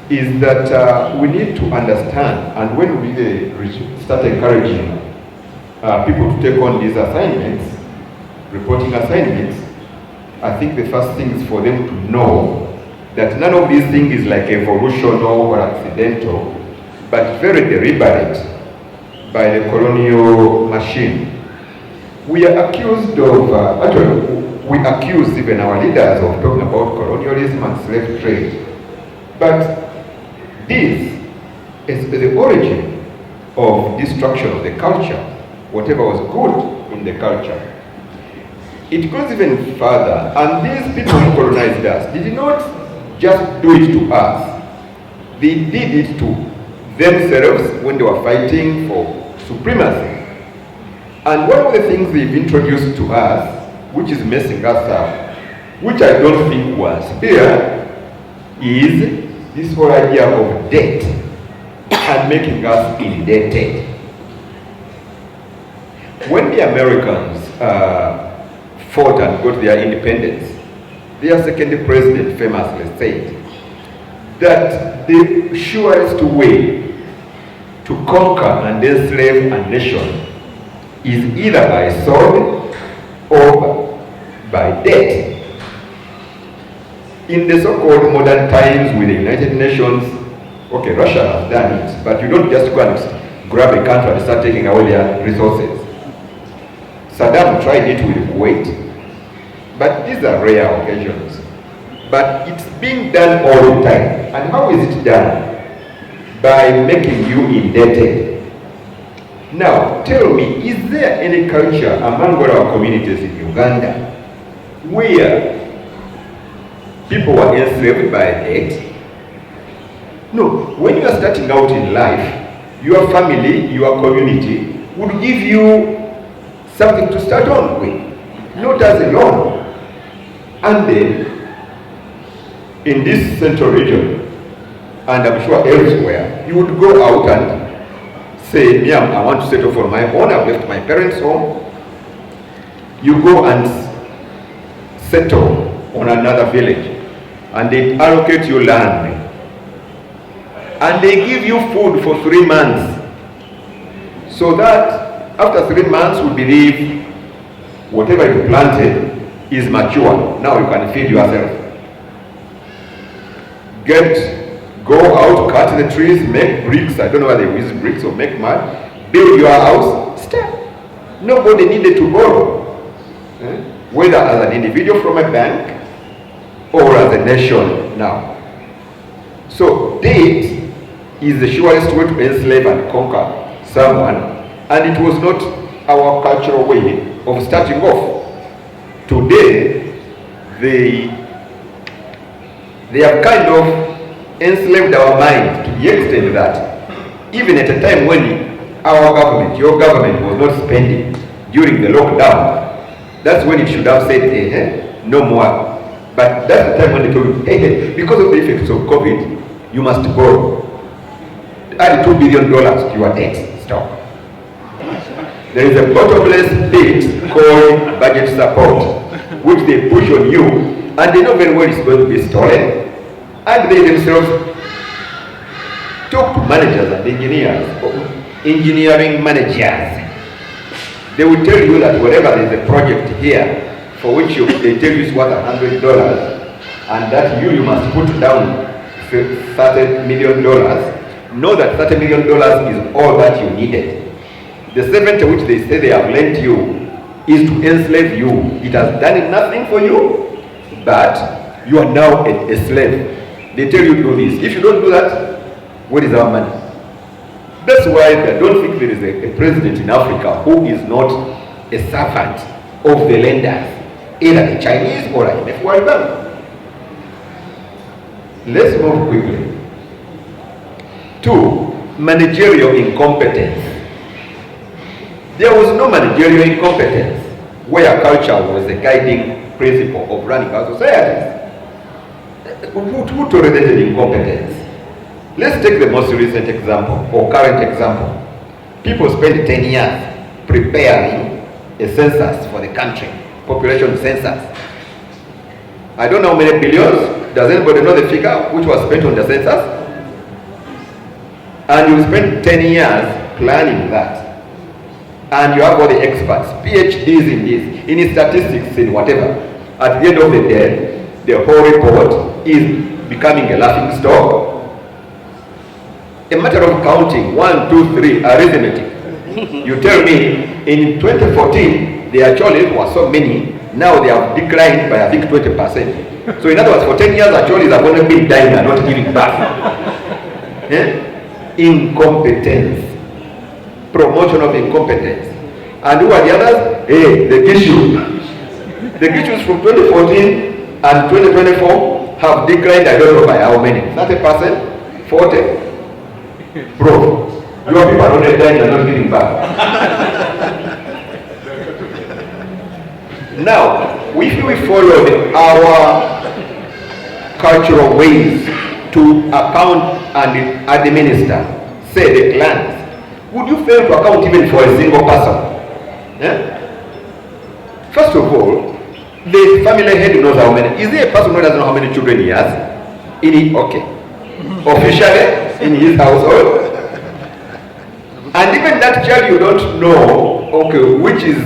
is that we need to understand, and when we start encouraging people to take on these assignments, reporting assignments, I think the first thing is for them to know that none of these things is like evolutional or accidental, but very deliberate by the colonial machine. We are accused of, actually, we accuse even our leaders of talking about colonialism and slave trade. But this is the origin of destruction of the culture, whatever was good in the culture. It goes even further, and these people who colonized us did not just do it to us. They did it to themselves when they were fighting for supremacy. And one of the things they've introduced to us, which is messing us up, which I don't think was here, is this whole idea of debt and making us indebted. When the Americans fought and got their independence, their second president famously said that the surest way to conquer and enslave a nation is either by sword or by debt. In the so-called modern times with the United Nations, okay, Russia has done it, but you don't just go and grab a country and start taking away their resources. Saddam tried it with Kuwait, but these are rare occasions. But it's being done all the time. And how is it done? By making you indebted. Now, tell me, is there any culture among all our communities in Uganda where people were enslaved by debt? No. When you are starting out in life, your family, your community would give you something to start on with, not as a loan. And then, in this central region, and I'm sure elsewhere, you would go out and say, Miam, I want to settle for my own, I've left my parents' home. You go and settle on another village, and they allocate you land. And they give you food for 3 months, so that after 3 months, we believe whatever you planted is mature. Now you can feed yourself. Go out, cut the trees, make bricks. I don't know whether they use bricks or make mud. Build your house. Step. Nobody needed to borrow. Whether as an individual from a bank or as a nation now. So debt is the surest way to enslave and conquer someone, and it was not our cultural way of starting off. Today, they have kind of enslaved our mind to the extent that even at a time when our government, your government, was not spending during the lockdown, that's when it should have said, no more. But that's the time when they told you, hey, because of the effects of COVID, you must borrow. Add $2 billion to your debt stock. There is a bottomless pit called budget support, which they push on you, and they know very well it's going to be stolen. And they themselves talk to managers and engineers, engineering managers. They will tell you that wherever there is a project here for which they tell you it's worth $100, and that you must put down $30 million, know that $30 million is all that you needed. The 70 which they say they have lent you is to enslave you. It has done nothing for you, but you are now a slave. They tell you to do this. If you don't do that, where is our money? That's why I don't think there is a president in Africa who is not a servant of the lenders, either the Chinese or IMF World Bank. Let's move quickly. 2, managerial incompetence. There was no managerial incompetence where culture was the guiding principle of running our societies. Who tolerated incompetence? Let's take the most recent example or current example. People spend 10 years preparing a census for the country, population census. I don't know how many billions. Does anybody know the figure which was spent on the census? And you spend 10 years planning that. And you have all the experts, PhDs in this, in statistics, in whatever. At the end of the day, the whole report is becoming a laughing stock. A matter of counting, 1, 2, 3, arithmetic. You tell me, in 2014, the actually were so many, now they have declined by I think 20%. So in other words, for 10 years, actually, they're going to be dying and not giving back. Incompetence. Promotion of incompetence. And who are the others? Hey, the issue. The issues from 2014 and 2024 have declined, I don't know by how many. 30%? 40%? Bro, your people are not dying and not giving back. Now, if we followed our cultural ways to account and administer, say the clans, would you fail to account even for a single person? First of all, the family head knows how many. Is there a person who doesn't know how many children he has? Officially, in his household. And even that child you don't know, which is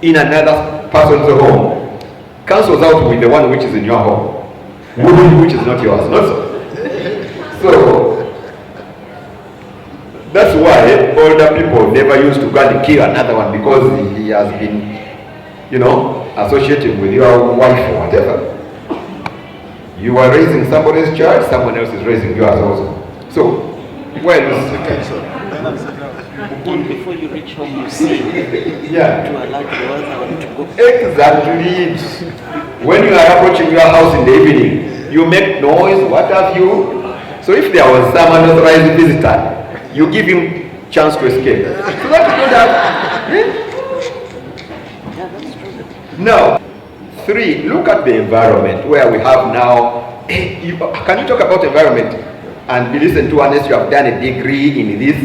in another person's home, cancels out with the one which is in your home, which is not yours. Not so. So, that's why older people never used to go and kill another one because he has been, associating with your wife or whatever. You are raising somebody's child, someone else is raising yours also. So, Before you reach home, you see yeah. to allow the other to go. Exactly. When you are approaching your house in the evening, you make noise, what have you. So if there was some unauthorized visitor, you give him chance to escape. So that you don't have. Yeah, that's true. Now, 3, look at the environment where we have now. Can you talk about environment? and be listened to unless you have done a degree in this,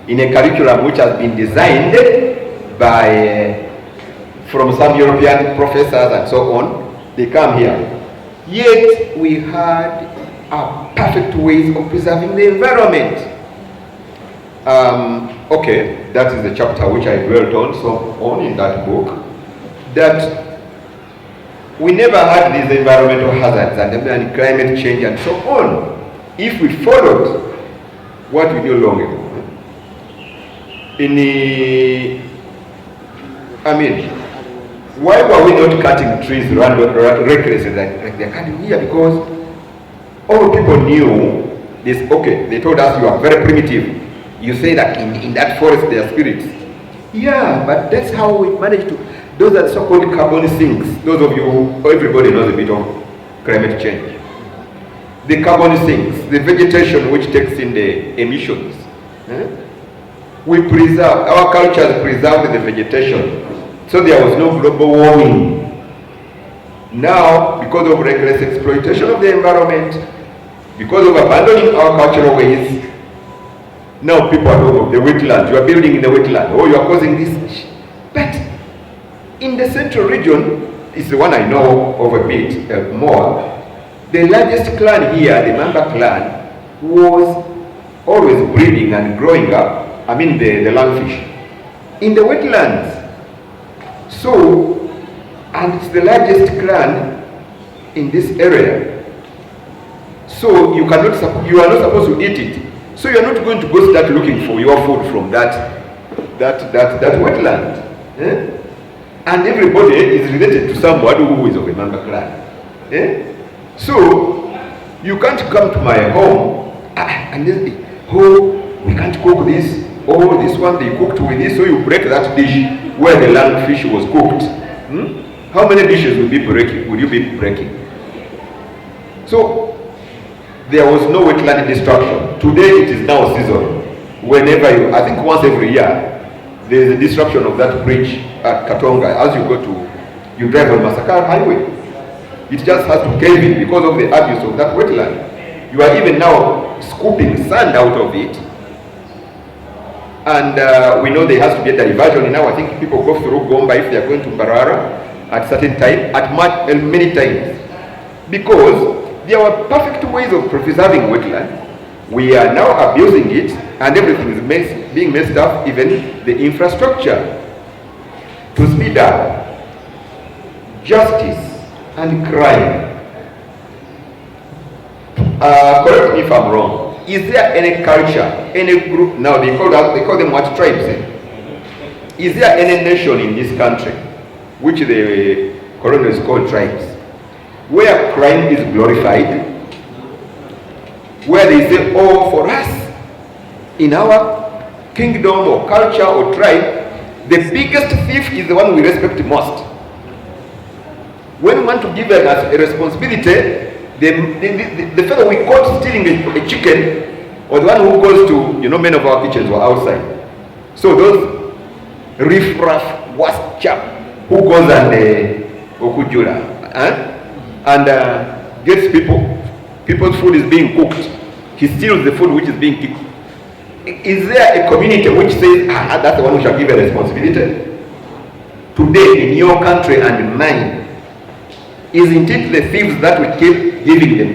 in a curriculum which has been designed by from some European professors and so on. They come here. Yet we had perfect ways of preserving the environment. Okay, that is the chapter which I dwelt on in that book. That we never had these environmental hazards and climate change and so on if we followed what we knew long ago. Why were we not cutting trees recklessly like they're cutting here? Because all people knew this. Okay, they told us you are very primitive. You say that in that forest there are spirits. Yeah, but that's how we managed to. Those are so-called carbon sinks. Those of you, everybody knows a bit of climate change. The carbon sinks, the vegetation which takes in the emissions. We preserve, our cultures preserved the vegetation. So there was no global warming. Now, because of reckless exploitation of the environment, because of abandoning our cultural ways, now people are talking of the wetlands. You are building in the wetland. Oh, you are causing this. But in the central region, it's the one I know of a bit more. The largest clan here, the Mamba clan, was always breeding and growing up. I mean the lungfish in the wetlands. So, and it's the largest clan in this area. So you are not supposed to eat it. So you are not going to go start looking for your food from that wetland. And everybody is related to someone who is of a Mamba clan. So you can't come to my home and just say, oh, we can't cook this. Oh, this one they cooked with this, so you break that dish where the lungfish was cooked. How many dishes will you be breaking? So there was no wetland destruction. Today it is now season. Whenever I think once every year, there is a disruption of that bridge at Katonga. As you drive on Masakar Highway. It just has to cave in because of the abuse of that wetland. You are even now scooping sand out of it. And we know there has to be a diversion now. I think people go through Gomba if they are going to Mbarara at certain time, many times. Because there were perfect ways of preserving wetland. We are now abusing it, and everything is being messed up, even the infrastructure. To speed up justice and crime. Correct me if I'm wrong. Is there any culture, any group, now they call them what, tribes? Is there any nation in this country, which the colonials call tribes, where crime is glorified, where they say, oh, for us, in our kingdom or culture or tribe, the biggest thief is the one we respect most. When we want to give us a responsibility, the fellow we caught stealing a chicken, or the one who goes to, many of our kitchens were outside. So those riff-raff, worst chap, who goes and okujula, and gets people's food is being cooked. He steals the food which is being cooked. Is there a community which says, that's the one who shall give a responsibility? Today, in your country and mine, isn't it the thieves that we keep giving them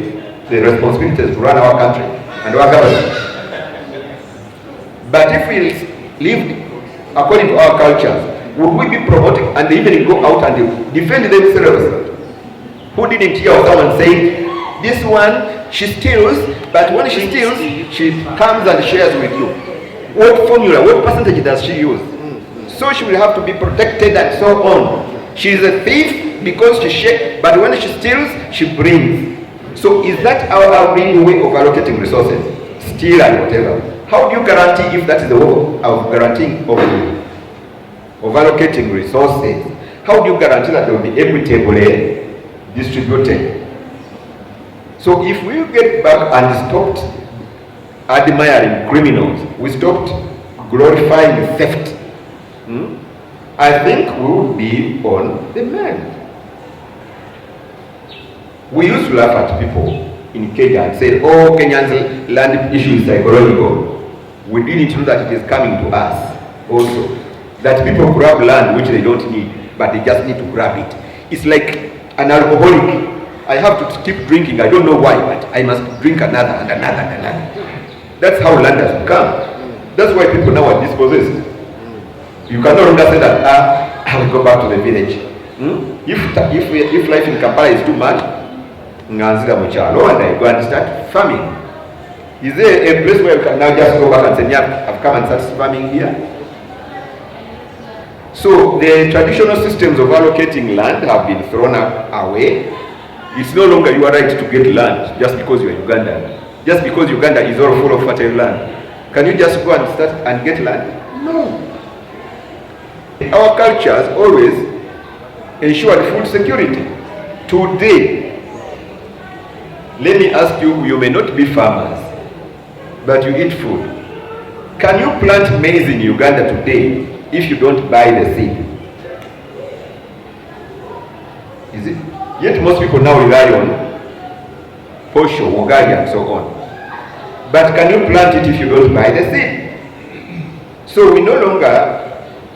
the responsibilities to run our country and our government? But if we lived according to our cultures, would we be promoting and they even go out and defend themselves? Who didn't hear someone saying, this one, she steals, but when she steals, she comes and shares with you. What formula, what percentage does she use? So she will have to be protected and so on. She is a thief because she shakes, but when she steals, she brings. So is that our real way of allocating resources? Steal and whatever. How do you guarantee, if that is the way of guaranteeing of allocating resources, how do you guarantee that they will be equitably distributed? So if we get back and stopped admiring criminals, we stopped glorifying theft, I think we would be on the mend. We used to laugh at people in Kenya and said, oh, Kenyan's land issue is psychological, we need to know that it is coming to us also. That people grab land which they don't need, but they just need to grab it. It's like an alcoholic. I have to keep drinking, I don't know why, but I must drink another and another and another. That's how land has become. That's why people now are dispossessed. You cannot longer say that, I will go back to the village. If life in Kampala is too much, nganzira muchalo and I go and start farming. Is there a place where you can now just go back and say, yeah, I've come and start farming here? So the traditional systems of allocating land have been thrown away. It's no longer your right to get land just because you are Ugandan. Just because Uganda is all full of fertile land. Can you just go and start and get land? No. Our cultures always ensured food security. Today, let me ask you, you may not be farmers, but you eat food. Can you plant maize in Uganda today if you don't buy the seed? Is it? Yet most people now rely on posho, ugali and so on. But can you plant it if you don't buy the seed? So we no longer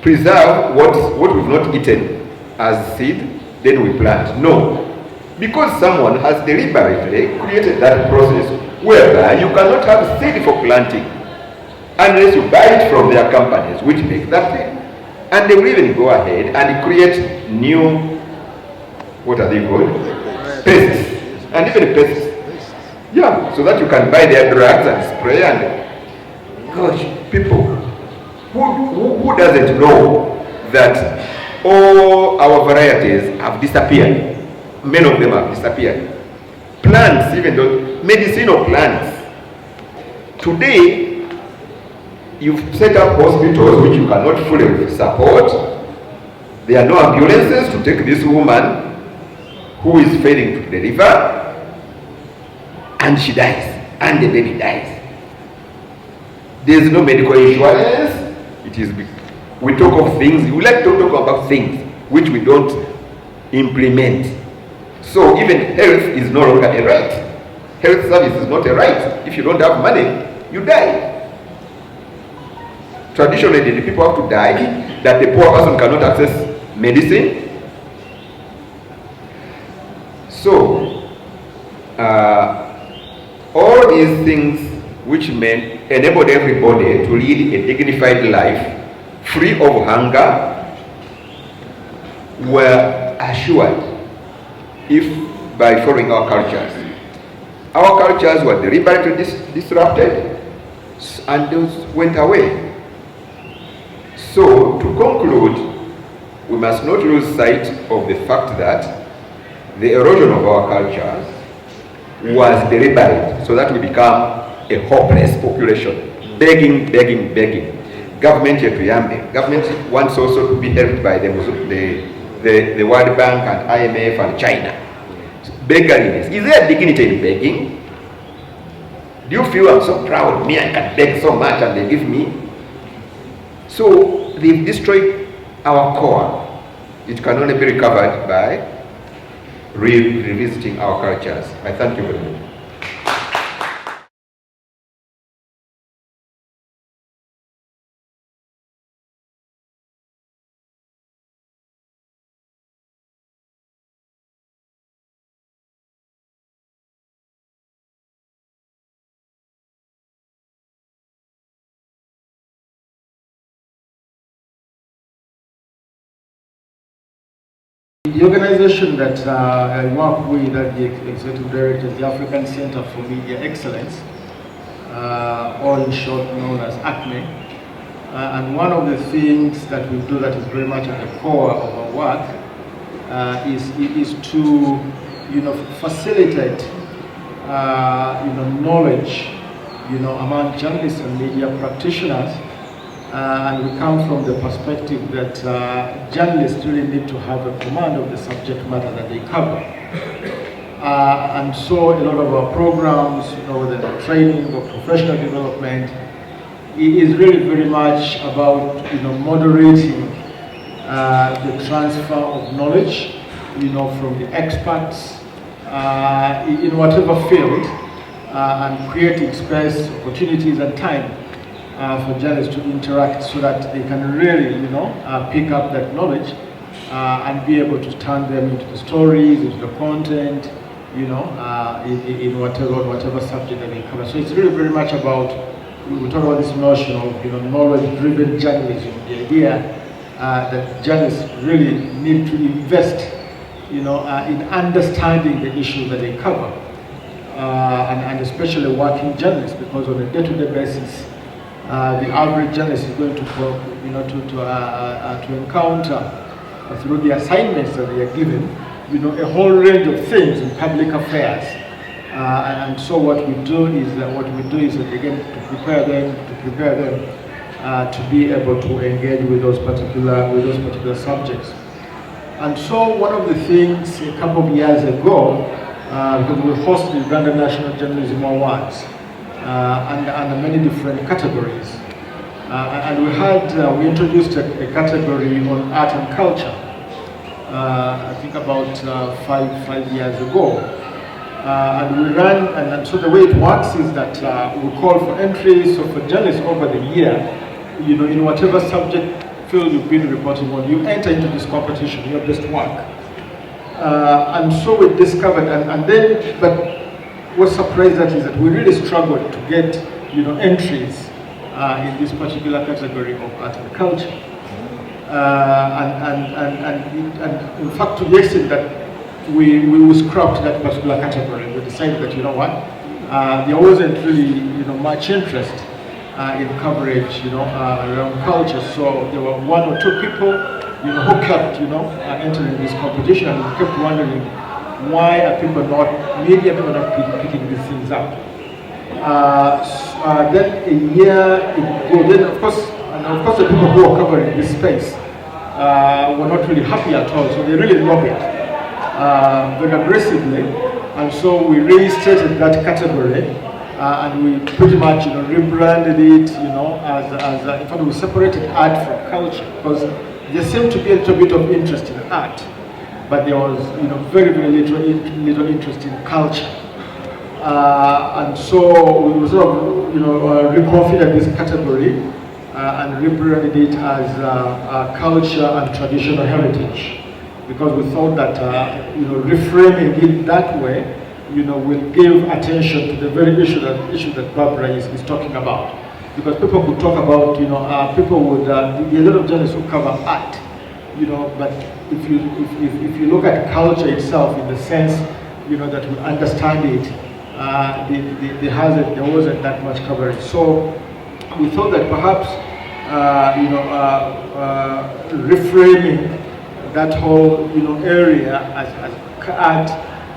preserve what we've not eaten as seed, then we plant. No. Because someone has deliberately created that process whereby you cannot have seed for planting unless you buy it from their companies which make that thing. And they will even go ahead and create new, what are they called? Pests. And even pests. Yeah, so that you can buy their drugs and spray and, gosh, people, who doesn't know that all our varieties have disappeared? Many of them have disappeared. Plants, even though, medicinal plants. Today, you've set up hospitals which you cannot fully support. There are no ambulances to take this woman who is failing to deliver, and she dies, and the baby dies. There is no medical insurance. It is, we talk of things, we like to talk about things which we don't implement. So even health is no longer a right. Health service is not a right. If you don't have money, you die. Traditionally, the people have to die, that the poor person cannot access medicine. So, all these things which enabled everybody to lead a dignified life, free of hunger, were assured if by following our cultures. Our cultures were deliberately disrupted and those went away. So, to conclude, we must not lose sight of the fact that the erosion of our cultures was deliberate so that we become a hopeless population, begging, begging, begging. Government yetuyambe. Government wants also to be helped by the World Bank and IMF and China. Beggarliness. Is there dignity in begging? Do you feel I'm so proud? Me, I can beg so much and they give me? So they've destroyed our core. It can only be recovered by revisiting our cultures. I thank you very much. The organization that I work with at the Executive Director is the African Center for Media Excellence, or in short known as ACME. And one of the things that we do that is very much at the core of our work is to facilitate knowledge among journalists and media practitioners. And we come from the perspective that journalists really need to have a command of the subject matter that they cover. And so a lot of our programs, the training or professional development, is really very much about moderating the transfer of knowledge from the experts in whatever field, and creating space, opportunities, and time for journalists to interact so that they can really, pick up that knowledge and be able to turn them into the stories, into the content, in whatever subject that they cover. So it's really very much about, we talk about this notion of knowledge-driven journalism, the idea that journalists really need to invest in understanding the issues that they cover, and especially working journalists, because on a day-to-day basis, the average journalist is going to encounter through the assignments that they are given, a whole range of things in public affairs, and so what we do is again to prepare them to be able to engage with those particular subjects. And so one of the things a couple of years ago, because we hosted the Uganda National Journalism Awards under many different categories, and we introduced a category on art and culture. I think about 5 years ago, and we ran. And so the way it works is that we call for entries. So for journalists over the year, in whatever subject field you've been reporting on, you enter into this competition, your best work. And so we discovered, but what surprised us is that we really struggled to get, entries in this particular category of art and culture. And in fact, to the extent that we scrapped that particular category, we decided that, there wasn't really, much interest in coverage, around culture. So there were one or two people, who kept, entering this competition, and we kept wondering, why are media people not picking these things up? Then a year ago, then of course the people who are covering this space were not really happy at all, so they really lobbied very aggressively, and so we reinstated that category, and we pretty much rebranded it, as in fact we separated art from culture, because there seemed to be a little bit of interest in art, but there was very little interest in culture, and so we sort of reconfigured this category and rebranded it as culture and traditional heritage, because we thought that reframing it that way will give attention to the very issue that Barbra is talking about. Because people would talk about, people would, there are a lot of journalists who cover art, but if you look at culture itself in the sense, that we understand it, there wasn't that much coverage. So we thought that perhaps, reframing that whole, area as art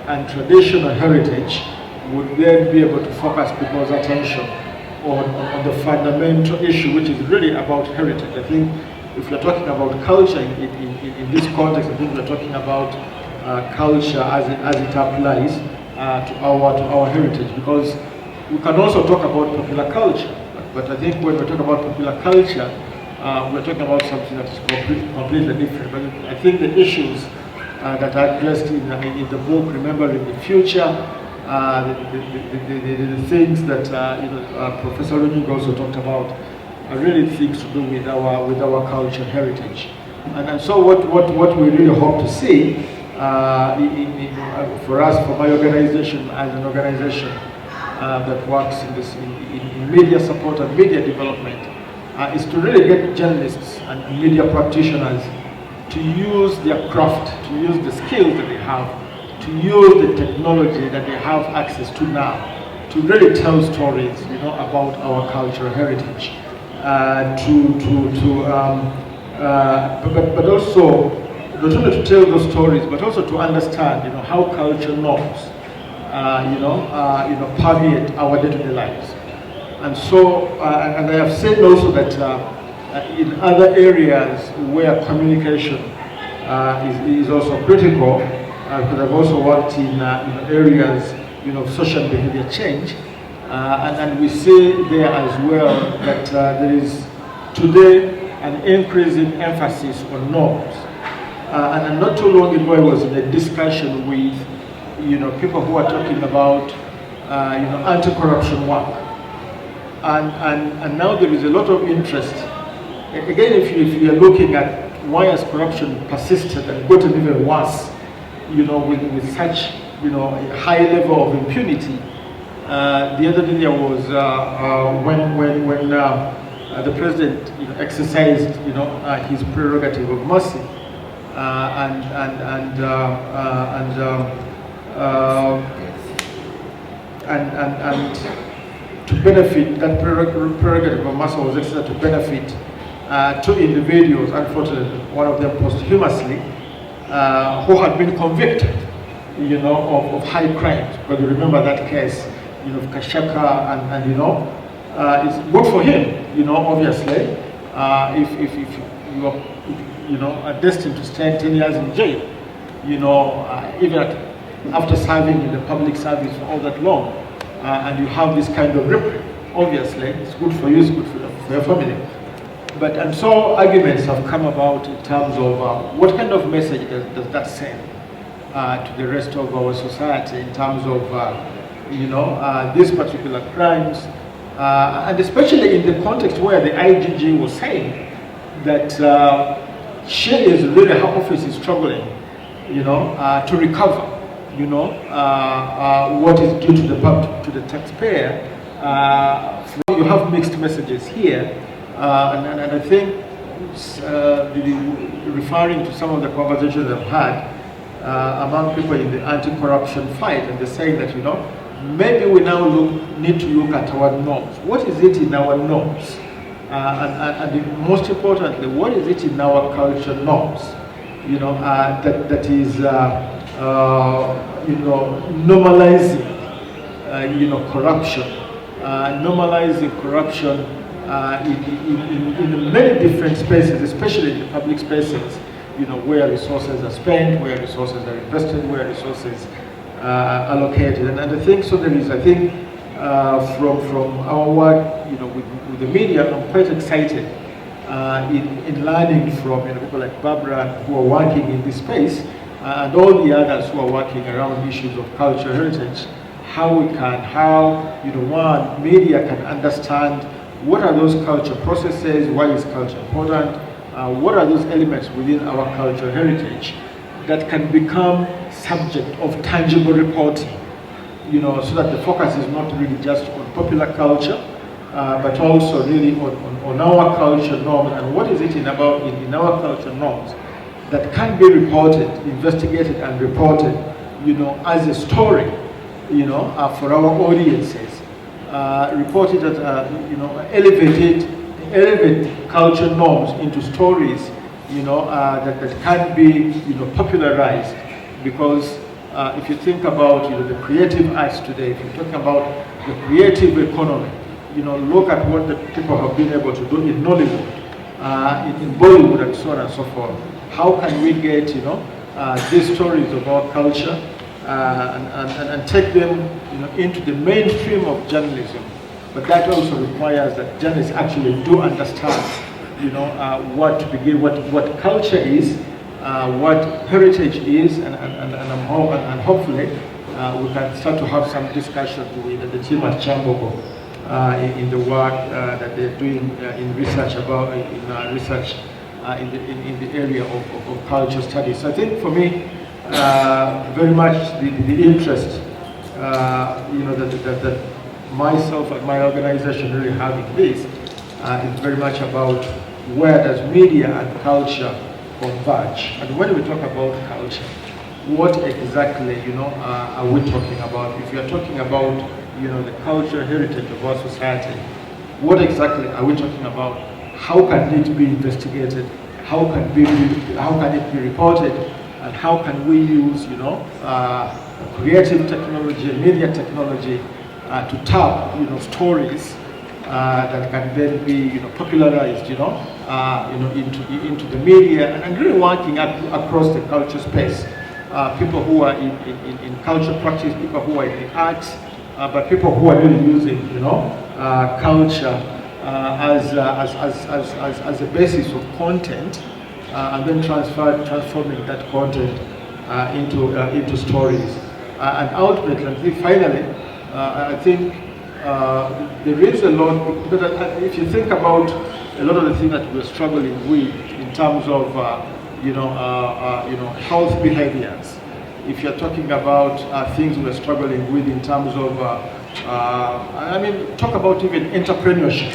and traditional heritage would then be able to focus people's attention on the fundamental issue, which is really about heritage. I think if you're talking about culture in this context, I think we're talking about culture as it applies to our heritage, because we can also talk about popular culture. But I think when we talk about popular culture, we're talking about something that is completely different. But I think the issues that are addressed in the book, Remembering the Future, the things that Professor Lunyiigo also talked about, are really things to do with our culture heritage. And so what we really hope to see for us, for my organization, as an organization that works in media support and media development, is to really get journalists and media practitioners to use their craft, to use the skills that they have, to use the technology that they have access to now, to really tell stories, about our cultural heritage, but also not only to tell those stories, but also to understand, how culture norms, permeate our day-to-day lives. And so, and I have said also that in other areas where communication is also critical, because I've also worked in areas, of social behavior change, and we see there as well that there is today an increasing emphasis on norms. And not too long ago, I was in a discussion with, people who are talking about, anti-corruption work. And now there is a lot of interest. Again, if you are looking at why has corruption persisted and gotten even worse, with such, a high level of impunity. The other day there was when the president exercised, his prerogative of mercy, and to benefit, that prerogative of mercy was exercised to benefit two individuals, unfortunately, one of them posthumously, who had been convicted, of high crimes. But you remember that case, of Kashaka, and it's good for him, obviously, if you are destined to spend 10 years in jail, even after serving in the public service for all that long, and you have this kind of reprieve, obviously, it's good for you, it's good for your family. And so arguments have come about in terms of what kind of message does that send to the rest of our society in terms of, these particular crimes, and especially in the context where the IGG was saying that she is really, her office is struggling, to recover, what is due to the taxpayer. You have mixed messages here. And I think, referring to some of the conversations I've had among people in the anti-corruption fight, and they're saying that, maybe we now need to look at our norms. What is it in our norms? And most importantly, what is it in our culture norms? That is, normalizing, corruption, normalizing corruption. In many different spaces, especially in the public spaces, where resources are spent, where resources are invested, where resources are allocated. And I think so. There is, I think, from our work, with the media, I'm quite excited in learning from people like Barbra who are working in this space, and all the others who are working around issues of cultural heritage. How media can understand. What are those culture processes? Why is culture important? What are those elements within our cultural heritage that can become subject of tangible reporting? So that the focus is not really just on popular culture, but also really on our culture norms, and what is it in our culture norms that can be reported, investigated, and reported, as a story, for our audiences. Reported as, elevate culture norms into stories, that can be, popularized. Because if you think about, the creative arts today, if you're talking about the creative economy, look at what the people have been able to do in Nollywood, in Bollywood, and so on and so forth. How can we get, these stories of our culture and take them, into the mainstream of journalism? But that also requires that journalists actually do understand, what culture is, what heritage is, and hopefully we can start to have some discussion with the team at Chambogo in the work that they're doing in research about in the area of culture studies. So I think for me, very much the interest, that myself and my organization really have in this is very much about where does media and culture converge. And when we talk about culture, what exactly, are we talking about? If we are talking about, the cultural heritage of our society, what exactly are we talking about? How can it be investigated? How can it be reported? And how can we use, creative technology, media technology, to tap, stories that can then be, popularized, into the media, and really working across the culture space. People who are in culture practice, people who are in the arts, but people who are really using, culture as a basis of content, and then transforming that content into stories. And ultimately, finally, I think there is a lot, because if you think about a lot of the things that we're struggling with in terms of health behaviors, if you're talking about things we're struggling with in terms of, talk about even entrepreneurship.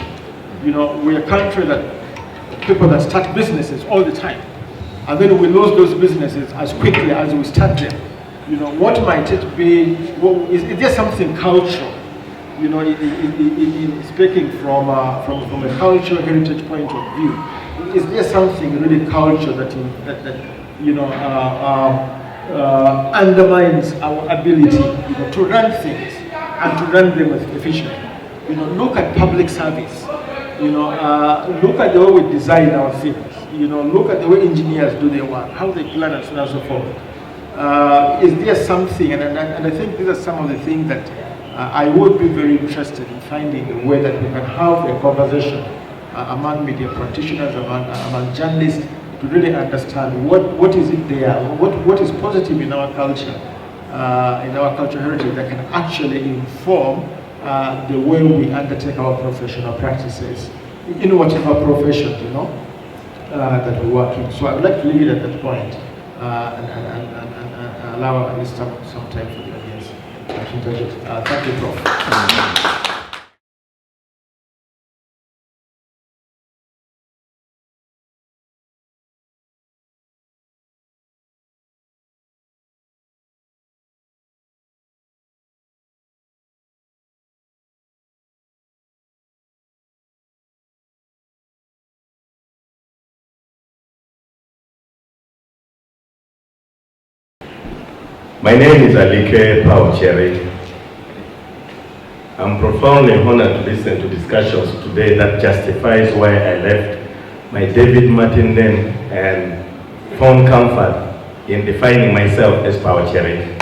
We're a country that people that start businesses all the time, and then we lose those businesses as quickly as we start them. What might it be? Is there something cultural? In speaking from a cultural heritage point of view, is there something really cultural that undermines our ability to run things and to run them efficiently? Look at public service. Look at the way we design our things. Look at the way engineers do their work, how they plan, and so on and so forth. Is there something, and I think these are some of the things that I would be very interested in finding a way that we can have a conversation among media practitioners, among journalists, to really understand what is it there, what is positive in our culture, in our cultural heritage that can actually inform the way we undertake our professional practices in whatever profession that we work in. So I would like to leave it at that point and allow at least some time for the audience. Thank you, Prof. My name is Alike Pauchere. I'm profoundly honored to listen to discussions today that justifies why I left my David Martin name and found comfort in defining myself as Pauchere.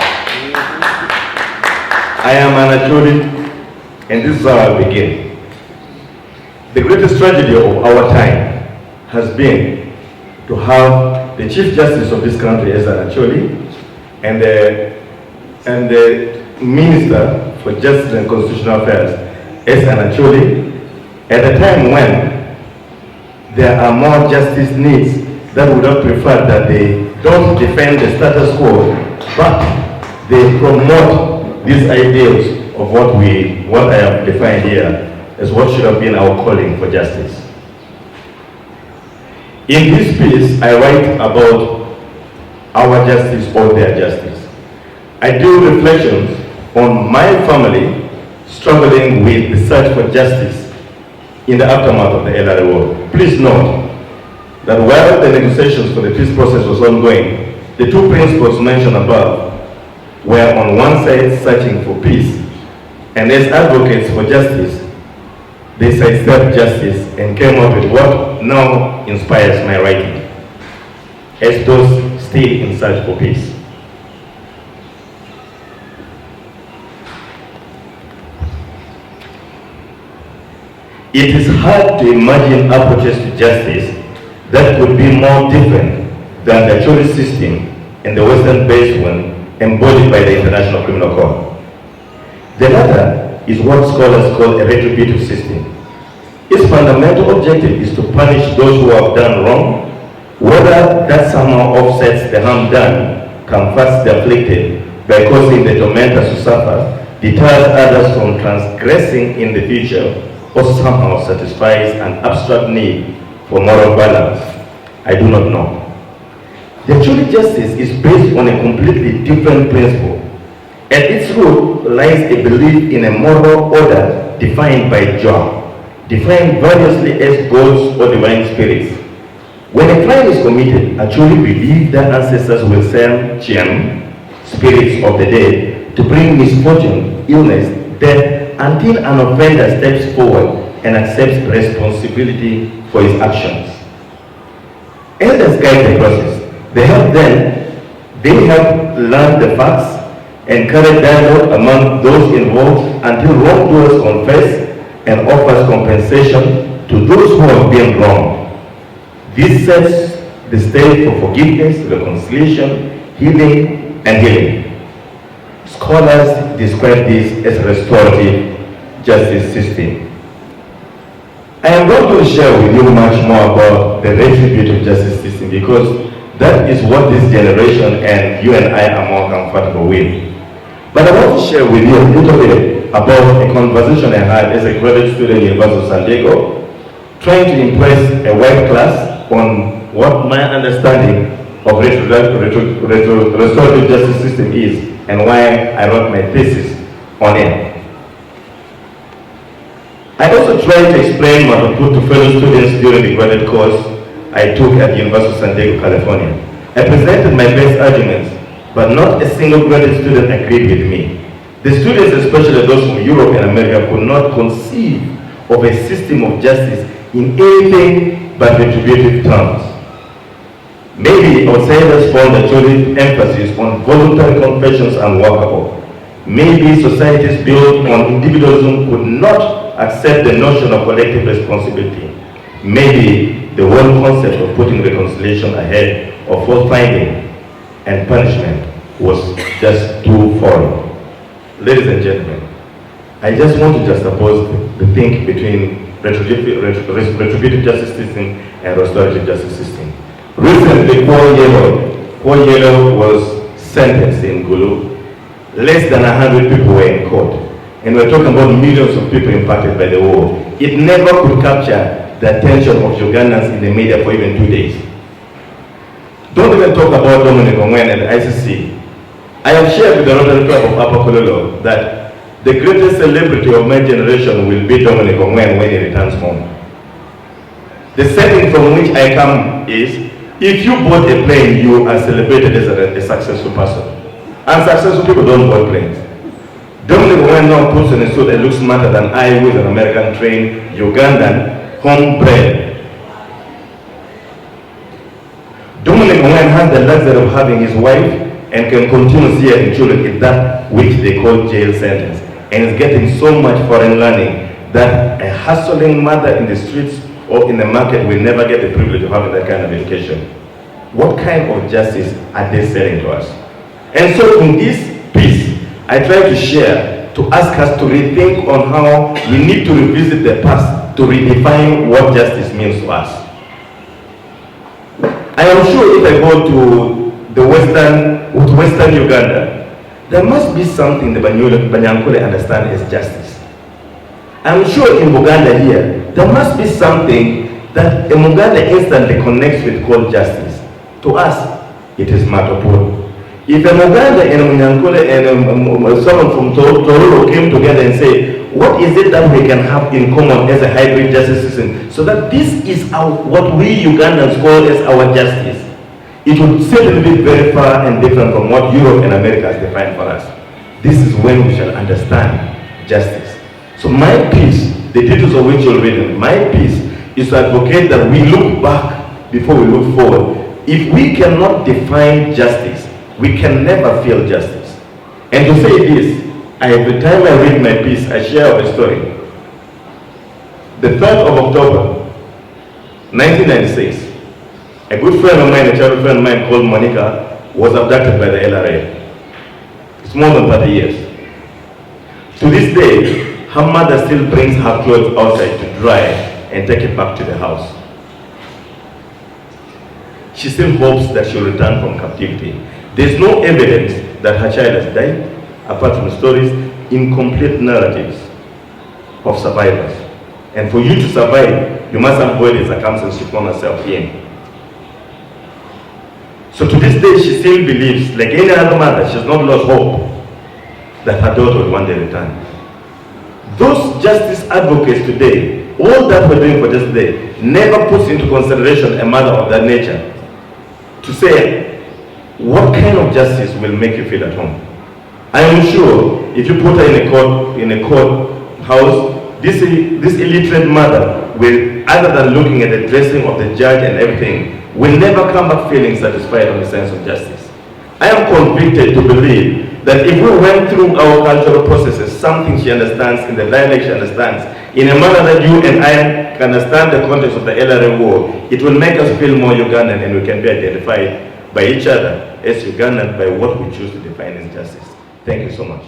I am an Acholi, and this is how I begin. The greatest tragedy of our time has been to have the Chief Justice of this country as an Acholi, and the Minister for Justice and Constitutional Affairs as an Acholi, at a time when there are more justice needs that would have preferred that they don't defend the status quo, but they promote these ideals of what I have defined here as what should have been our calling for justice. In this piece, I write about our justice or their justice. I do reflections on my family struggling with the search for justice in the aftermath of the LRA war. Please note that while the negotiations for the peace process was ongoing, the two principles mentioned above were on one side searching for peace, and as advocates for justice, they sidestepped justice and came up with what now inspires my writing, as those still in search for peace. It is hard to imagine approaches to justice that could be more different than the Acholi system and the Western-based one embodied by the International Criminal Court. The latter is what scholars call a retributive system. Its fundamental objective is to punish those who have done wrong, whether that somehow offsets the harm done, comforts the afflicted by causing the tormentors to suffer, deters others from transgressing in the future, or somehow satisfies an abstract need for moral balance. I do not know. The Acholi justice is based on a completely different principle. At its root lies a belief in a moral order defined by Jah, defined variously as gods or divine spirits. When a crime is committed, Acholi believe their ancestors will send Chiam, spirits of the dead, to bring misfortune, illness, death, until an offender steps forward and accepts responsibility for his actions. Elders guide the process. They help learn the facts, encourage dialogue among those involved until wrongdoers confess and offers compensation to those who have been wronged. This sets the stage for forgiveness, reconciliation, healing, and healing. Scholars describe this as a restorative justice system. I am going to share with you much more about the retributive justice system because that is what this generation and you and I are more comfortable with. But I want to share with you a little bit about a conversation I had as a graduate student in University of San Diego, trying to impress a white class on what my understanding of restorative justice system is and why I wrote my thesis on it. I also tried to explain what I put to fellow students during the graduate course I took at the University of San Diego, California. I presented my best arguments, but not a single graduate student agreed with me. The students, especially those from Europe and America, could not conceive of a system of justice in anything but retributive terms. Maybe outsiders found the chosen emphasis on voluntary confessions unworkable. Maybe societies built on individualism could not accept the notion of collective responsibility. Maybe the whole concept of putting reconciliation ahead of fault finding and punishment was just too foreign. Ladies and gentlemen, I just want to juxtapose the think between retributive justice system and restorative justice system. Recently, Paul Yellow was sentenced in Gulu. Less than 100 people were in court. And we're talking about millions of people impacted by the war. It never could capture the attention of Ugandans in the media for even 2 days. Don't even talk about Dominic Ongwen and the ICC. I have shared with the Rotary Club of Upper Kololo that the greatest celebrity of my generation will be Dominic Ongwen when he returns home. The setting from which I come is, if you bought a plane, you are celebrated as a successful person. Unsuccessful people don't board planes. Dominic Ongwen now puts on a suit and looks smarter than I with an American trained Ugandan, homebred. Dominic Ongwen has the luxury of having his wife and can continue to see her children in that which they call jail sentence, and is getting so much foreign learning that a hustling mother in the streets or in the market will never get the privilege of having that kind of education. What kind of justice are they selling to us? And so in this piece, I try to share, to ask us to rethink on how we need to revisit the past to redefine what justice means to us. I am sure if I go to Western Uganda, there must be something the Banyankole understand as justice. I'm sure in Buganda here, there must be something that a Muganda instantly connects with called justice. To us, it is Matopur. If a Muganda and a Munyankole and someone from Tororo came together and say, what is it that we can have in common as a hybrid justice system, so that this is what we Ugandans call as our justice, it would certainly be very far and different from what Europe and America has defined for us. This is when we shall understand justice. So my piece, the details of which you'll read, my piece is to advocate that we look back before we look forward. If we cannot define justice, we can never feel justice. And to say this, every time I read my piece, I share a story. The 3rd of October, 1996, a good friend of mine, a childhood friend of mine called Monica, was abducted by the LRA. It's more than 30 years. To this day, her mother still brings her clothes outside to dry and take it back to the house. She still hopes that she'll return from captivity. There's no evidence that her child has died, apart from stories, incomplete narratives of survivors. And for you to survive, you must avoid the circumstances she found herself in. So to this day, she still believes, like any other mother, she's not lost hope that her daughter will one day return. Those justice advocates today, all that we're doing for just today, never puts into consideration a matter of that nature to say, what kind of justice will make you feel at home? I am sure if you put her in a court house, this illiterate mother will, other than looking at the dressing of the judge and everything, will never come back feeling satisfied on the sense of justice. I am convicted to believe that if we went through our cultural processes, something she understands in the dialect she understands, in a manner that you and I can understand the context of the LRA war, it will make us feel more Ugandan, and we can be identified by each other as Ugandan by what we choose to define as justice. Thank you so much.